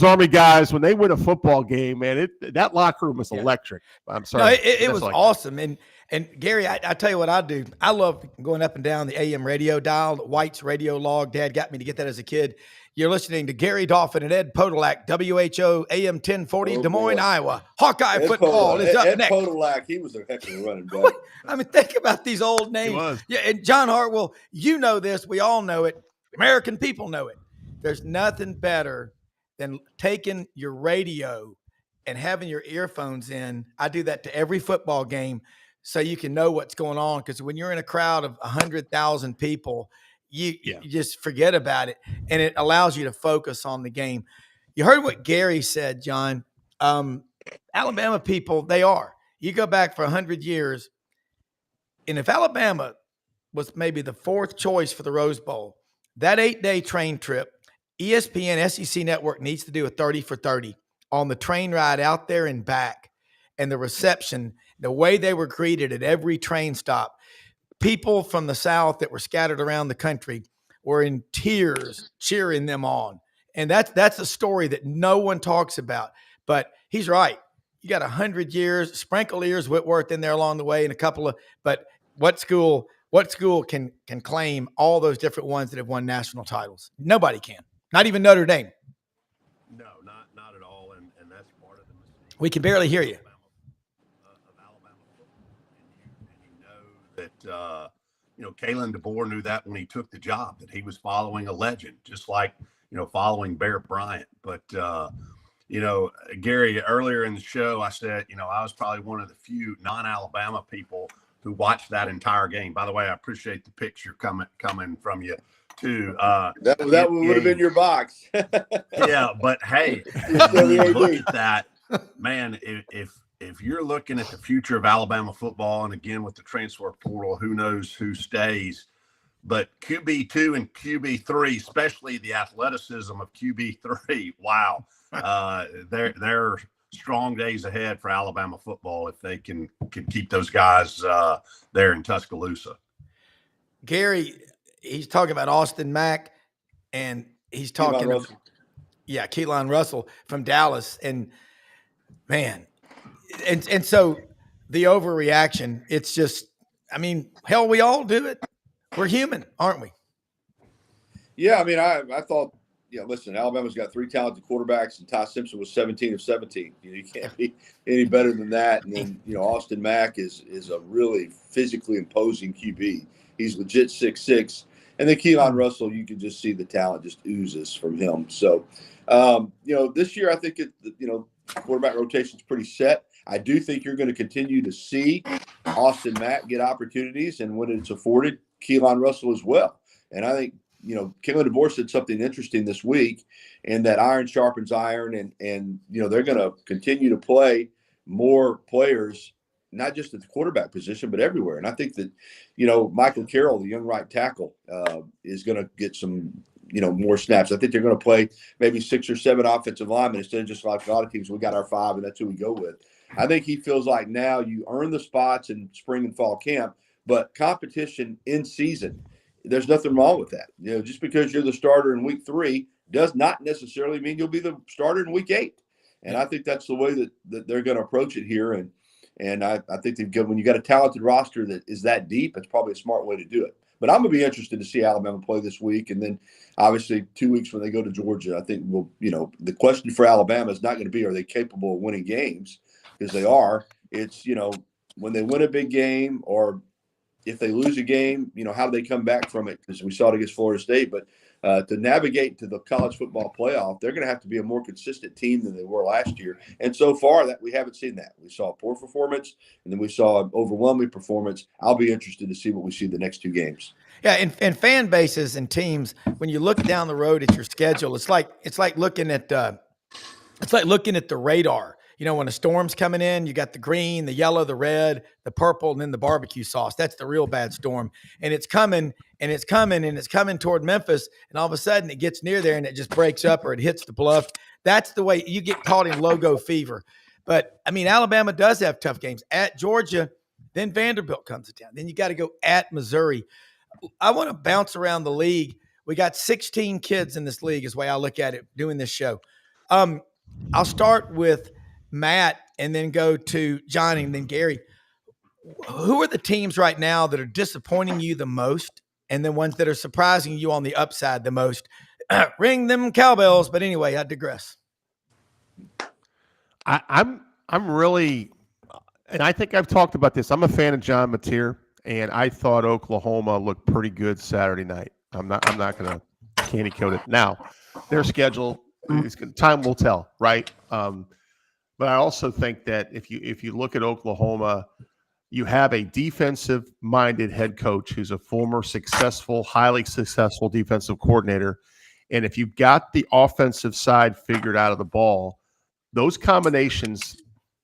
Speaker 4: Army guys, when they win a football game, man, that locker room was electric. I'm sorry.
Speaker 1: No, it was awesome. And Gary, I tell you what I do. I love going up and down the AM radio dial, White's radio log. Dad got me to get that as a kid. You're listening to Gary Dolphin and Ed Podolak, WHO AM 1040, Des Moines, Iowa. Hawkeye football is up next.
Speaker 5: Ed Podolak, he was a heck of a running back.
Speaker 1: Think about these old names. Yeah, and John Hartwell, you know this. We all know it. American people know it. There's nothing better than taking your radio and having your earphones in. I do that to every football game so you can know what's going on, because when you're in a crowd of 100,000 people, you just forget about it, and it allows you to focus on the game. You heard what Gary said, John. Alabama people, they are. You go back for 100 years, and if Alabama was maybe the fourth choice for the Rose Bowl, that 8-day train trip, ESPN, SEC Network needs to do a 30 for 30 on the train ride out there and back, and the reception, the way they were greeted at every train stop. People from the South that were scattered around the country were in tears cheering them on. And that's a story that no one talks about. But he's right. You got 100 years, sprinkle ears, Whitworth in there along the way, and a couple of – but what school can claim all those different ones that have won national titles? Nobody can. Not even Notre Dame.
Speaker 3: No, not at all, and that's part of the mistake.
Speaker 1: We can barely hear you.
Speaker 3: Of Alabama football, and you know that Kalen DeBoer knew that when he took the job, that he was following a legend, just like following Bear Bryant. But Gary, earlier in the show, I said I was probably one of the few non-Alabama people who watched that entire game. By the way, I appreciate the picture coming from you too.
Speaker 5: That would have been your box.
Speaker 3: Yeah, but hey, look at that, man. If you're looking at the future of Alabama football, and again with the transfer portal, who knows who stays? But QB2 and QB3, especially the athleticism of QB3, wow, they're strong days ahead for Alabama football if they can keep those guys there in Tuscaloosa.
Speaker 1: Gary, he's talking about Austin Mack, and he's talking Keelan Russell from Dallas, and man, and so the overreaction, it's just, hell, we all do it. We're human, aren't we?
Speaker 5: Yeah, I thought listen, Alabama's got 3 talented quarterbacks, and Ty Simpson was 17 of 17. You can't be any better than that. And then, Austin Mack is a really physically imposing QB. He's legit 6'6". And then Keelan Russell, you can just see the talent just oozes from him. So, this year I think quarterback rotation is pretty set. I do think you're going to continue to see Austin Mack get opportunities, and when it's afforded, Keelan Russell as well. And I think, Kalen DeBoer said something interesting this week, and that iron sharpens iron, and they're going to continue to play more players, not just at the quarterback position, but everywhere. And I think that, Michael Carroll, the young right tackle, is going to get some, more snaps. I think they're going to play maybe 6 or 7 offensive linemen instead of just like a lot of teams. We got our 5, and that's who we go with. I think he feels like now you earn the spots in spring and fall camp, but competition in season, there's nothing wrong with that. Just because you're the starter in week 3 does not necessarily mean you'll be the starter in week 8. And I think that's the way that they're going to approach it here. And I think when you got a talented roster that is that deep, it's probably a smart way to do it. But I'm going to be interested to see Alabama play this week. And then obviously 2 weeks when they go to Georgia, I think the question for Alabama is not going to be, are they capable of winning games? Because they are. It's, when they win a big game, or if they lose a game, how do they come back from it? Because we saw it against Florida State. But to navigate to the college football playoff, they're going to have to be a more consistent team than they were last year. And so far, that we haven't seen that. We saw a poor performance, and then we saw an overwhelming performance. I'll be interested to see what we see the next 2 games.
Speaker 1: Yeah, and fan bases and teams, when you look down the road at your schedule, it's like looking at the radar. When a storm's coming in, you got the green, the yellow, the red, the purple, and then the barbecue sauce. That's the real bad storm. And it's coming, and it's coming, and it's coming toward Memphis. And all of a sudden it gets near there and it just breaks up, or it hits the bluff. That's the way you get caught in logo fever. But, Alabama does have tough games at Georgia. Then Vanderbilt comes to town. Then you got to go at Missouri. I want to bounce around the league. We got 16 kids in this league is the way I look at it doing this show. I'll start with Matt and then go to Johnny and then Gary. Who are the teams right now that are disappointing you the most, and then ones that are surprising you on the upside the most? Ring them cowbells. But anyway, I digress.
Speaker 4: I'm really, and I think I've talked about this. I'm a fan of John Mateer, and I thought Oklahoma looked pretty good Saturday night. I'm not going to candy coat it. Now, their schedule, time will tell, right? But I also think that if you look at Oklahoma, you have a defensive-minded head coach who's a former highly successful defensive coordinator. And if you've got the offensive side figured out of the ball, those combinations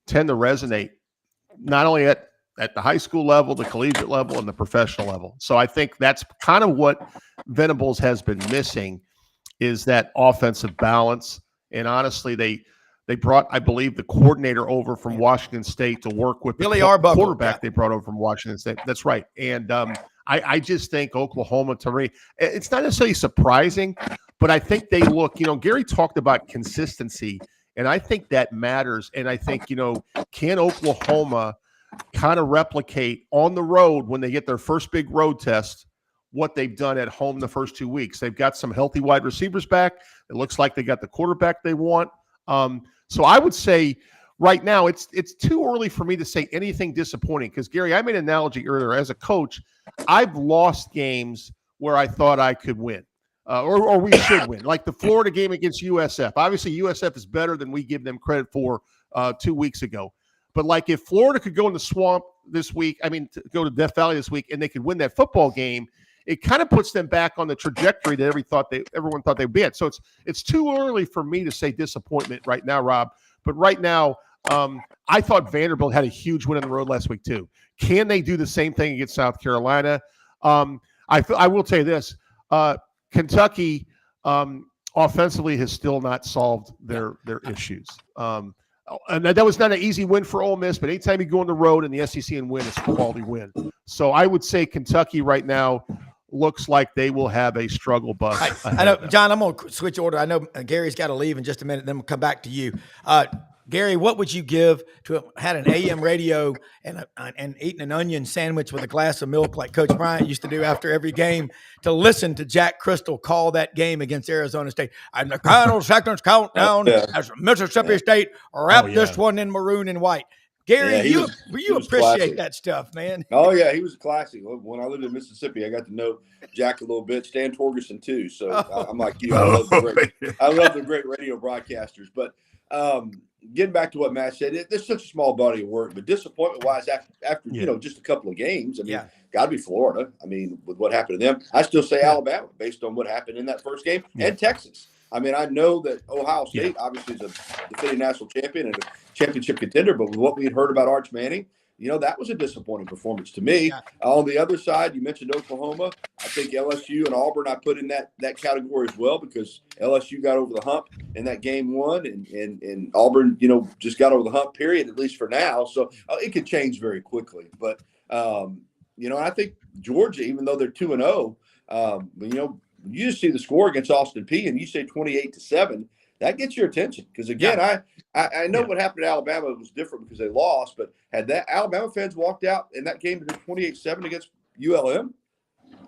Speaker 4: tend to resonate not only at the high school level, the collegiate level, and the professional level. So I think that's kind of what Venables has been missing, is that offensive balance. And honestly, they brought, I believe, the coordinator over from Washington State to work with
Speaker 1: Billy
Speaker 4: the
Speaker 1: Arbuckle,
Speaker 4: quarterback they brought over from Washington State. That's right. And I just think Oklahoma, to me, it's not necessarily surprising, but I think they look, Gary talked about consistency, and I think that matters. And I think, can Oklahoma kind of replicate on the road when they get their first big road test what they've done at home the first 2 weeks? They've got some healthy wide receivers back. It looks like they got the quarterback they want. So I would say right now it's too early for me to say anything disappointing, because, Gary, I made an analogy earlier. As a coach, I've lost games where I thought I could win or we should win, like the Florida game against USF. Obviously, USF is better than we give them credit for 2 weeks ago. But, like, if Florida could go in the swamp this week, go to Death Valley this week, and they could win that football game, it kind of puts them back on the trajectory that everyone thought they'd be at. So it's too early for me to say disappointment right now, Rob. But right now, I thought Vanderbilt had a huge win on the road last week too. Can they do the same thing against South Carolina? I will tell you this: Kentucky offensively has still not solved their issues. And that was not an easy win for Ole Miss, but anytime you go on the road in the SEC and win, it's a quality win. So I would say Kentucky right now looks like they will have a struggle bus.
Speaker 1: I know, John, I'm going to switch order. I know Gary's got to leave in just a minute, then we'll come back to you. Gary, what would you give to have had an AM radio and eating an onion sandwich with a glass of milk like Coach Bryant used to do after every game to listen to Jack Crystal call that game against Arizona State? And the final seconds countdown as Mississippi State wrapped this one in maroon and white. Gary, you appreciate
Speaker 5: classic.
Speaker 1: that stuff, man.
Speaker 5: Oh, yeah, he was a classic. When I lived in Mississippi, I got to know Jack a little bit, Stan Torgerson too. So I'm like you. I love the great radio broadcasters. But getting back to what Matt said, there's such a small body of work. But disappointment-wise, after just a couple of games, I mean, got to be Florida. I mean, with what happened to them, I still say Alabama based on what happened in that first game, and Texas. I mean, I know that Ohio State obviously is a defending national champion and a championship contender, but with what we had heard about Arch Manning, that was a disappointing performance to me. Yeah. On the other side, you mentioned Oklahoma. I think LSU and Auburn I put in that category as well, because LSU got over the hump in that game one, and Auburn, just got over the hump, period, at least for now. So it could change very quickly. But, I think Georgia, even though they're 2-0, you just see the score against Austin Peay and you say 28-7, that gets your attention. Because again, I know what happened to Alabama was different because they lost, but had that Alabama fans walked out in that game to 28-7 against ULM,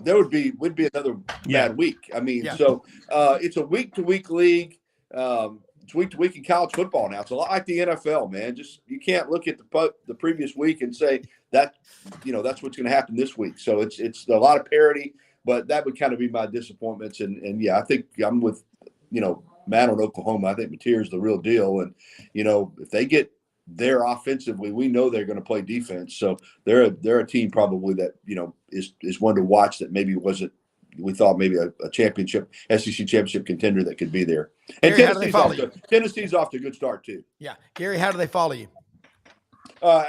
Speaker 5: there would be another bad week. I mean, so it's a week-to-week league. It's week-to-week in college football now. It's a lot like the NFL, man. Just you can't look at the previous week and say that that's what's going to happen this week. So it's a lot of parity. But that would kind of be my disappointments. And I think I'm with, Matt on Oklahoma. I think Mateer's the real deal. And, if they get there offensively, we know they're going to play defense. So they're a team probably that, is one to watch that maybe wasn't, we thought maybe a championship, SEC championship contender that could be there. And
Speaker 1: Gary,
Speaker 5: Tennessee's off to a good start too.
Speaker 1: Yeah. Gary, how do they follow you?
Speaker 5: On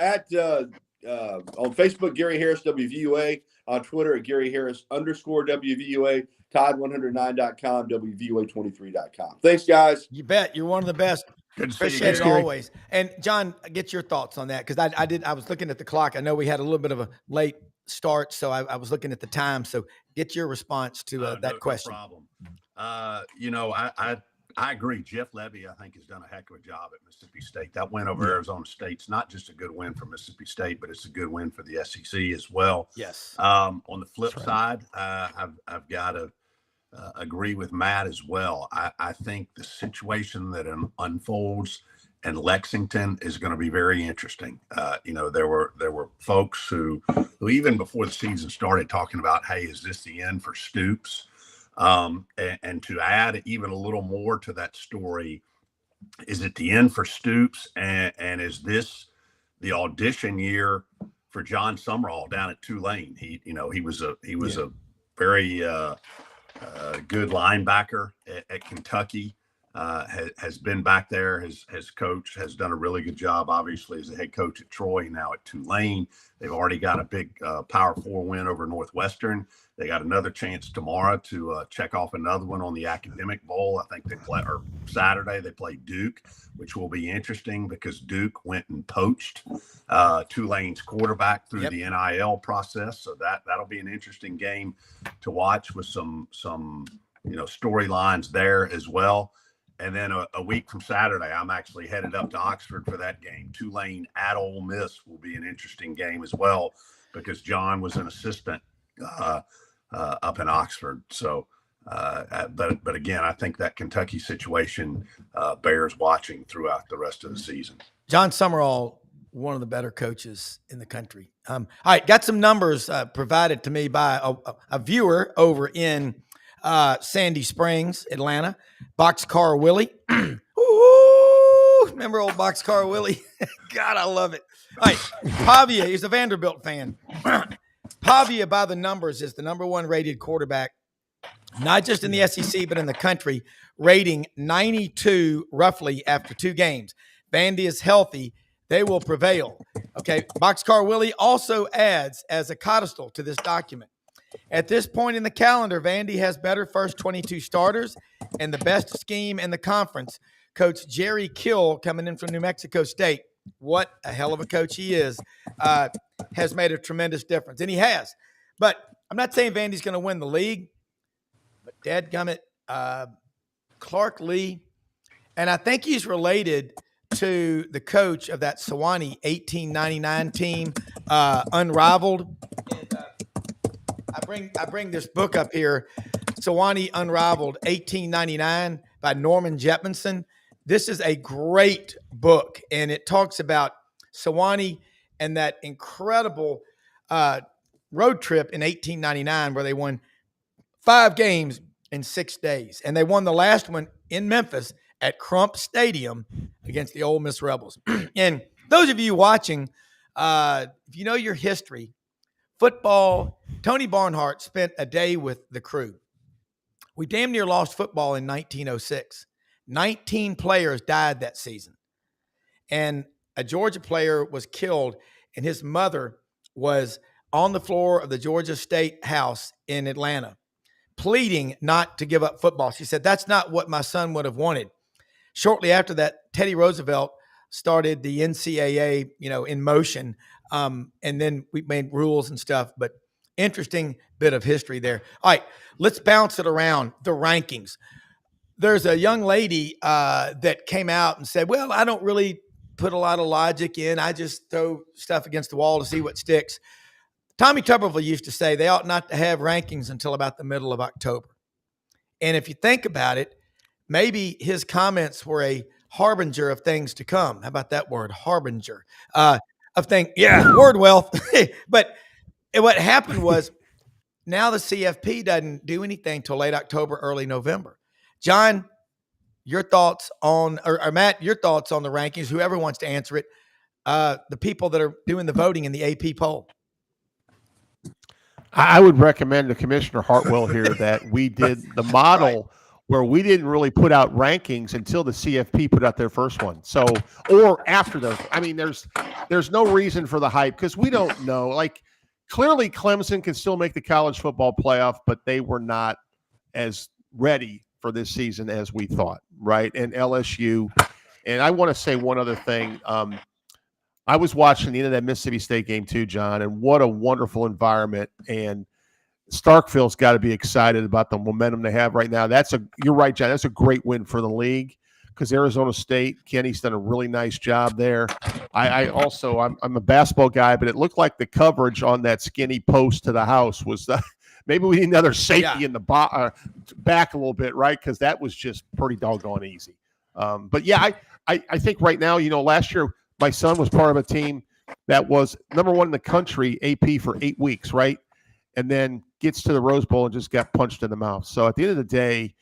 Speaker 5: Facebook, Gary Harris, WVUA. On Twitter at Gary Harris _WVUA, Tide109.com, WVUA23.com. Thanks, guys.
Speaker 1: You bet. You're one of the best.
Speaker 3: Good to see you.
Speaker 1: Appreciate it always. And John, get your thoughts on that, because I was looking at the clock. I know we had a little bit of a late start, so I was looking at the time. So get your response to that question.
Speaker 3: No problem. I agree. Jeff Levy, I think, has done a heck of a job at Mississippi State. That win over Arizona State's not just a good win for Mississippi State, but it's a good win for the SEC as well.
Speaker 1: Yes.
Speaker 3: On the flip side, I've got to agree with Matt as well. I think the situation that unfolds in Lexington is going to be very interesting. There were folks who even before the season started talking about, hey, is this the end for Stoops? And to add even a little more to that story, is it the end for Stoops? And is this the audition year for John Summerall down at Tulane? He was a very good linebacker at Kentucky. Has been back there. His coach has done a really good job, obviously, as a head coach at Troy, now at Tulane. They've already got a big Power 4 win over Northwestern. They got another chance tomorrow to check off another one on the Academic Bowl. I think Saturday they play Duke, which will be interesting because Duke went and poached Tulane's quarterback through the NIL process. So that'll be an interesting game to watch with some storylines there as well. And then a week from Saturday, I'm actually headed up to Oxford for that game. Tulane at Ole Miss will be an interesting game as well, because John was an assistant up in Oxford. So, but again, I think that Kentucky situation bears watching throughout the rest of the season. John
Speaker 1: Summerall, one of the better coaches in the country. All right, got some numbers provided to me by a viewer over in Sandy Springs, Atlanta. Boxcar Willie. Ooh, remember old Boxcar Willie? God, I love it. All right, Pavia, he's a Vanderbilt fan. Pavia, by the numbers, is the number one rated quarterback, not just in the SEC, but in the country, rating 92 roughly after 2 games. Vandy is healthy. They will prevail. Okay, Boxcar Willie also adds as a codicil to this document. At this point in the calendar, Vandy has better first 22 starters and the best scheme in the conference. Coach Jerry Kill, coming in from New Mexico State, what a hell of a coach he is, has made a tremendous difference. And he has. But I'm not saying Vandy's going to win the league, but dadgummit, Clark Lee, and I think he's related to the coach of that Sewanee 1899 team, Unrivaled. And, I bring this book up here, Sewanee Unrivaled 1899 by Norman Jetmanson. This is a great book, and it talks about Sewanee and that incredible road trip in 1899 where they won 5 games in 6 days. And they won the last one in Memphis at Crump Stadium against the Ole Miss Rebels. And those of you watching, if you know your history, football, Tony Barnhart spent a day with the crew. We damn near lost football in 1906. 19 players died that season. And a Georgia player was killed, and his mother was on the floor of the Georgia State House in Atlanta, pleading not to give up football. She said, "That's not what my son would have wanted." Shortly after that, Teddy Roosevelt started the NCAA, in motion. And then we made rules and stuff, but interesting bit of history there. All right, let's bounce it around the rankings. There's a young lady that came out and said, "Well, I don't really put a lot of logic in. I just throw stuff against the wall to see what sticks." Tommy Tuberville used to say they ought not to have rankings until about the middle of October. And if you think about it, maybe his comments were a harbinger of things to come. How about that word, harbinger? Of things, yeah, word wealth. But what happened was now the CFP doesn't do anything till late October, early November. John, your thoughts on, or Matt, your thoughts on the rankings, whoever wants to answer it, the people that are doing the voting in the AP poll.
Speaker 4: I would recommend to Commissioner Hartwell here that we did the model where we didn't really put out rankings until the CFP put out their first one. So, or after those. I mean, there's no reason for the hype because we don't know. Like, clearly Clemson can still make the college football playoff, but they were not as ready for this season as we thought, right? And LSU. And I want to say one other thing. I was watching the end of that Mississippi State game too, John, and what a wonderful environment. And Starkville's got to be excited about the momentum they have right now. You're right, John. That's a great win for the league because Arizona State, Kenny's done a really nice job there. I'm a basketball guy, but it looked like the coverage on that skinny post to the house was maybe we need another safety in the back a little bit, right? Because that was just pretty doggone easy. But yeah, I think right now, last year my son was part of a team that was number 1 in the country AP for 8 weeks, right? And then gets to the Rose Bowl and just got punched in the mouth. So at the end of the day,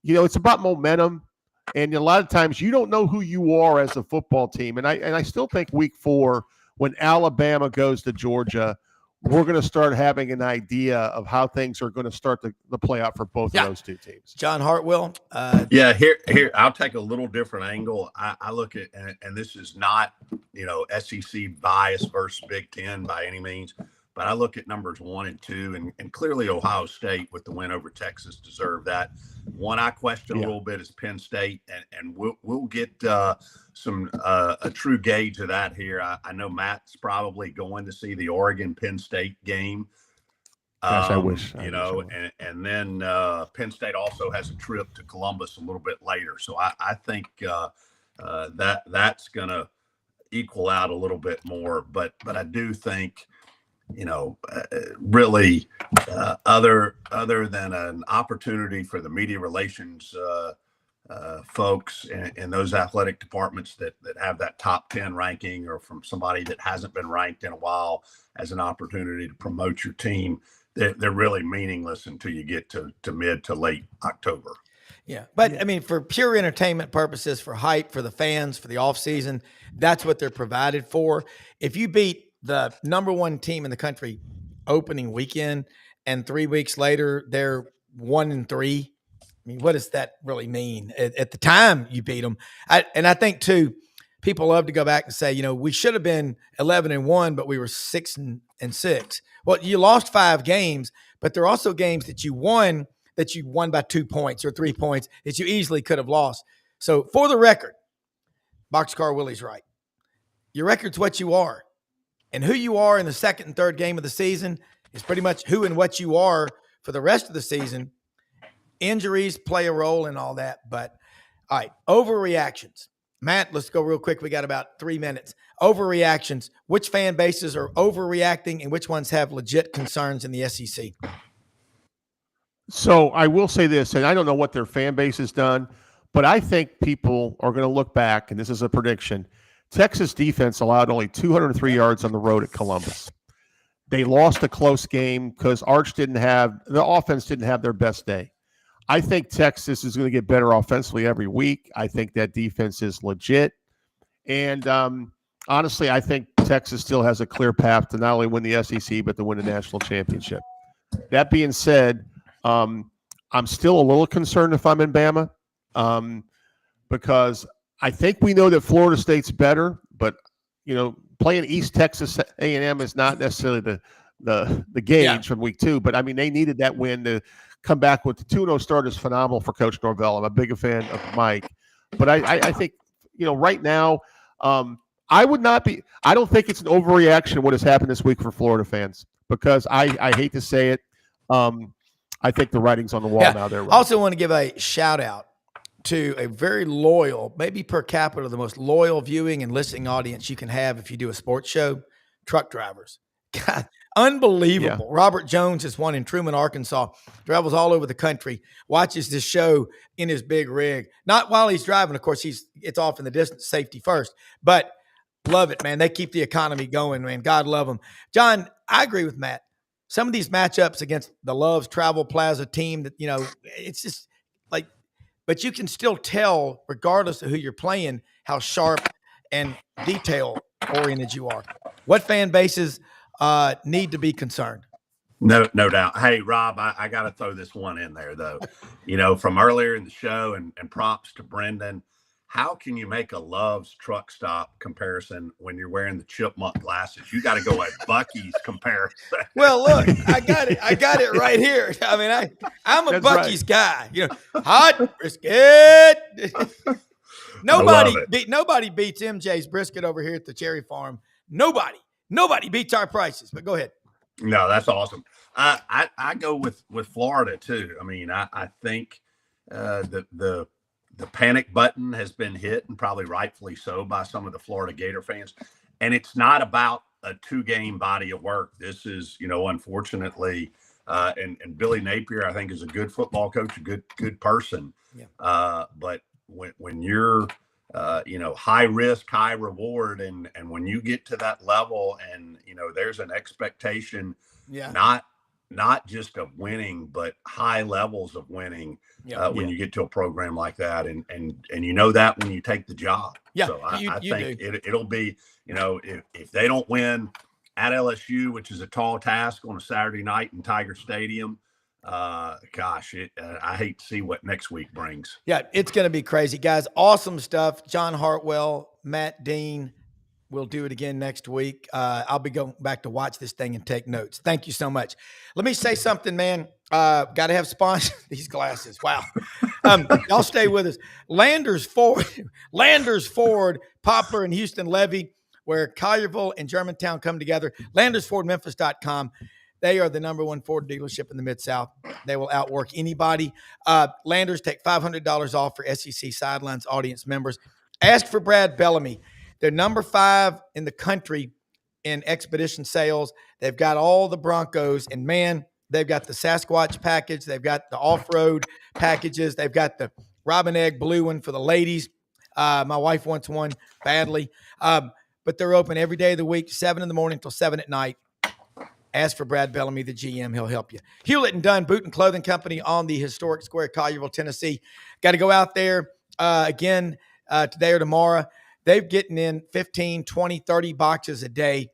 Speaker 4: it's about momentum. And a lot of times you don't know who you are as a football team. And I still think week 4, when Alabama goes to Georgia, we're going to start having an idea of how things are going to start to play out for both of those two teams.
Speaker 1: John Hartwell.
Speaker 3: Here, I'll take a little different angle. I look at, and this is not, SEC bias versus Big Ten by any means, but I look at numbers 1 and 2, and clearly Ohio State with the win over Texas deserve that. One I question a little bit is Penn State, and we'll get a true gauge of that here. I know Matt's probably going to see the Oregon-Penn State game.
Speaker 4: Gosh, I wish.
Speaker 3: And then Penn State also has a trip to Columbus a little bit later. So I think that's going to equal out a little bit more. But I do think, really other than an opportunity for the media relations folks in those athletic departments that have that top 10 ranking, or from somebody that hasn't been ranked in a while as an opportunity to promote your team, they're really meaningless until you get to mid to late October.
Speaker 1: Yeah. But I mean, for pure entertainment purposes, for hype, for the fans, for the off season, that's what they're provided for. If you beat the number 1 team in the country opening weekend and 3 weeks later they're 1-3, I mean, what does that really mean? At the time you beat them. I think too, people love to go back and say, we should have been 11-1, but we were 6-6. Well, you lost 5 games, but there are also games that you won by 2 points or 3 points that you easily could have lost. So for the record, Boxcar Willie's right. Your record's what you are. And who you are in the second and third game of the season is pretty much who and what you are for the rest of the season. Injuries play a role in all that. But, all right, overreactions. Matt, let's go real quick. We got about 3 minutes. Overreactions. Which fan bases are overreacting and which ones have legit concerns in the SEC?
Speaker 4: So I will say this, and I don't know what their fan base has done, but I think people are going to look back, and this is a prediction. Texas defense allowed only 203 yards on the road at Columbus. They lost a close game because the offense didn't have their best day. I think Texas is going to get better offensively every week. I think that defense is legit. And honestly, I think Texas still has a clear path to not only win the SEC, but to win the national championship. That being said, I'm still a little concerned if I'm in Bama because I think we know that Florida State's better, but, playing East Texas A&M is not necessarily the gauge from week 2. But, I mean, they needed that win to come back with the 2-0 start is phenomenal for Coach Norvell. I'm a big fan of Mike. But I think, right now, I don't think it's an overreaction what has happened this week for Florida fans because I hate to say it. I think the writing's on the wall now. There.
Speaker 1: I also want to give a shout out to a very loyal, maybe per capita, the most loyal viewing and listening audience you can have if you do a sports show, truck drivers. God, unbelievable. Yeah. Robert Jones is one in Truman, Arkansas, travels all over the country, watches this show in his big rig. Not while he's driving, of course, it's off in the distance, safety first, but love it, man. They keep the economy going, man. God love them. John, I agree with Matt. Some of these matchups against the Love's Travel Plaza team that, it's just like, but you can still tell, regardless of who you're playing, how sharp and detail-oriented you are. What fan bases need to be concerned?
Speaker 3: No doubt. Hey, Rob, I got to throw this one in there, though. From earlier in the show, and props to Brenden, how can you make a Love's truck stop comparison when you're wearing the chipmunk glasses? You got to go at Bucky's comparison.
Speaker 1: Well, look, I got it right here. I mean, I'm a Bucky's guy. Hot brisket. Nobody beats MJ's brisket over here at the Cherry Farm. Nobody beats our prices. But go ahead.
Speaker 3: No, that's awesome. I go with Florida too. I mean, I think the panic button has been hit, and probably rightfully so, by some of the Florida Gator fans. And it's not about a 2-game body of work. This is, unfortunately, and Billy Napier, I think, is a good football coach, a good person. Yeah. But when you're, high risk, high reward, and when you get to that level, and there's an expectation, not just of winning, but high levels of winning when you get to a program like that. And that when you take the job. Yeah, so I think it'll be, if they don't win at LSU, which is a tall task on a Saturday night in Tiger Stadium, I hate to see what next week brings. Yeah, it's going to be crazy, guys. Awesome stuff. John Hartwell, Matt Dean. We'll do it again next week. I'll be going back to watch this thing and take notes. Thank you so much. Let me say something, man. Got to have sponsors. These glasses. Wow. Y'all stay with us. Landers Ford, Poplar, and Houston Levy, where Collierville and Germantown come together. LandersFordMemphis.com. They are the #1 Ford dealership in the Mid-South. They will outwork anybody. Landers take $500 off for SEC Sidelines audience members. Ask for Brad Bellamy. They're #5 in the country in expedition sales. They've got all the Broncos, and man, they've got the Sasquatch package. They've got the off-road packages. They've got the Robin Egg blue one for the ladies. My wife wants one badly. But they're open every day of the week, 7 in the morning till 7 at night. Ask for Brad Bellamy, the GM. He'll help you. Hewlett & Dunn Boot and Clothing Company on the historic square, Collierville, Tennessee. Got to go out there again today or tomorrow. They're getting in 15, 20, 30 boxes a day.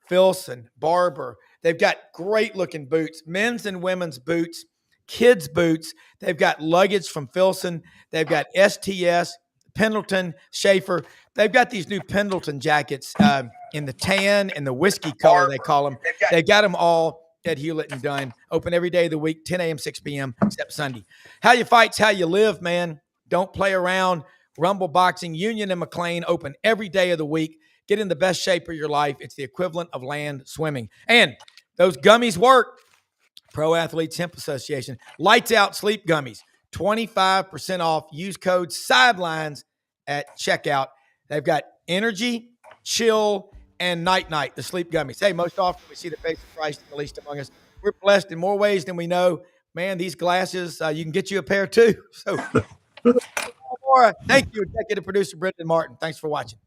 Speaker 3: Filson, Barber. They've got great-looking boots, men's and women's boots, kids' boots. They've got luggage from Filson. They've got STS, Pendleton, Schaefer. They've got these new Pendleton jackets in the tan and the whiskey color, they call them. They got them all at Hewlett & Dunn. Open every day of the week, 10 a.m., 6 p.m., except Sunday. How you fight's how you live, man. Don't play around. Rumble Boxing, Union and McLean, open every day of the week. Get in the best shape of your life. It's the equivalent of land swimming. And those gummies work. Pro Athletes Hemp Association. Lights Out Sleep Gummies. 25% off. Use code SIDELINES
Speaker 1: at checkout. They've got Energy, Chill, and Night, the sleep gummies. Hey, most often we see the face of Christ, the least among us. We're blessed in more ways than we know. Man, these glasses, you can get you a pair too. So, thank you, executive producer Brenden Martin. Thanks for watching.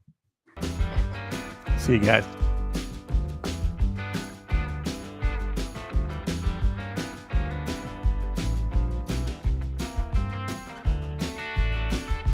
Speaker 4: See you guys.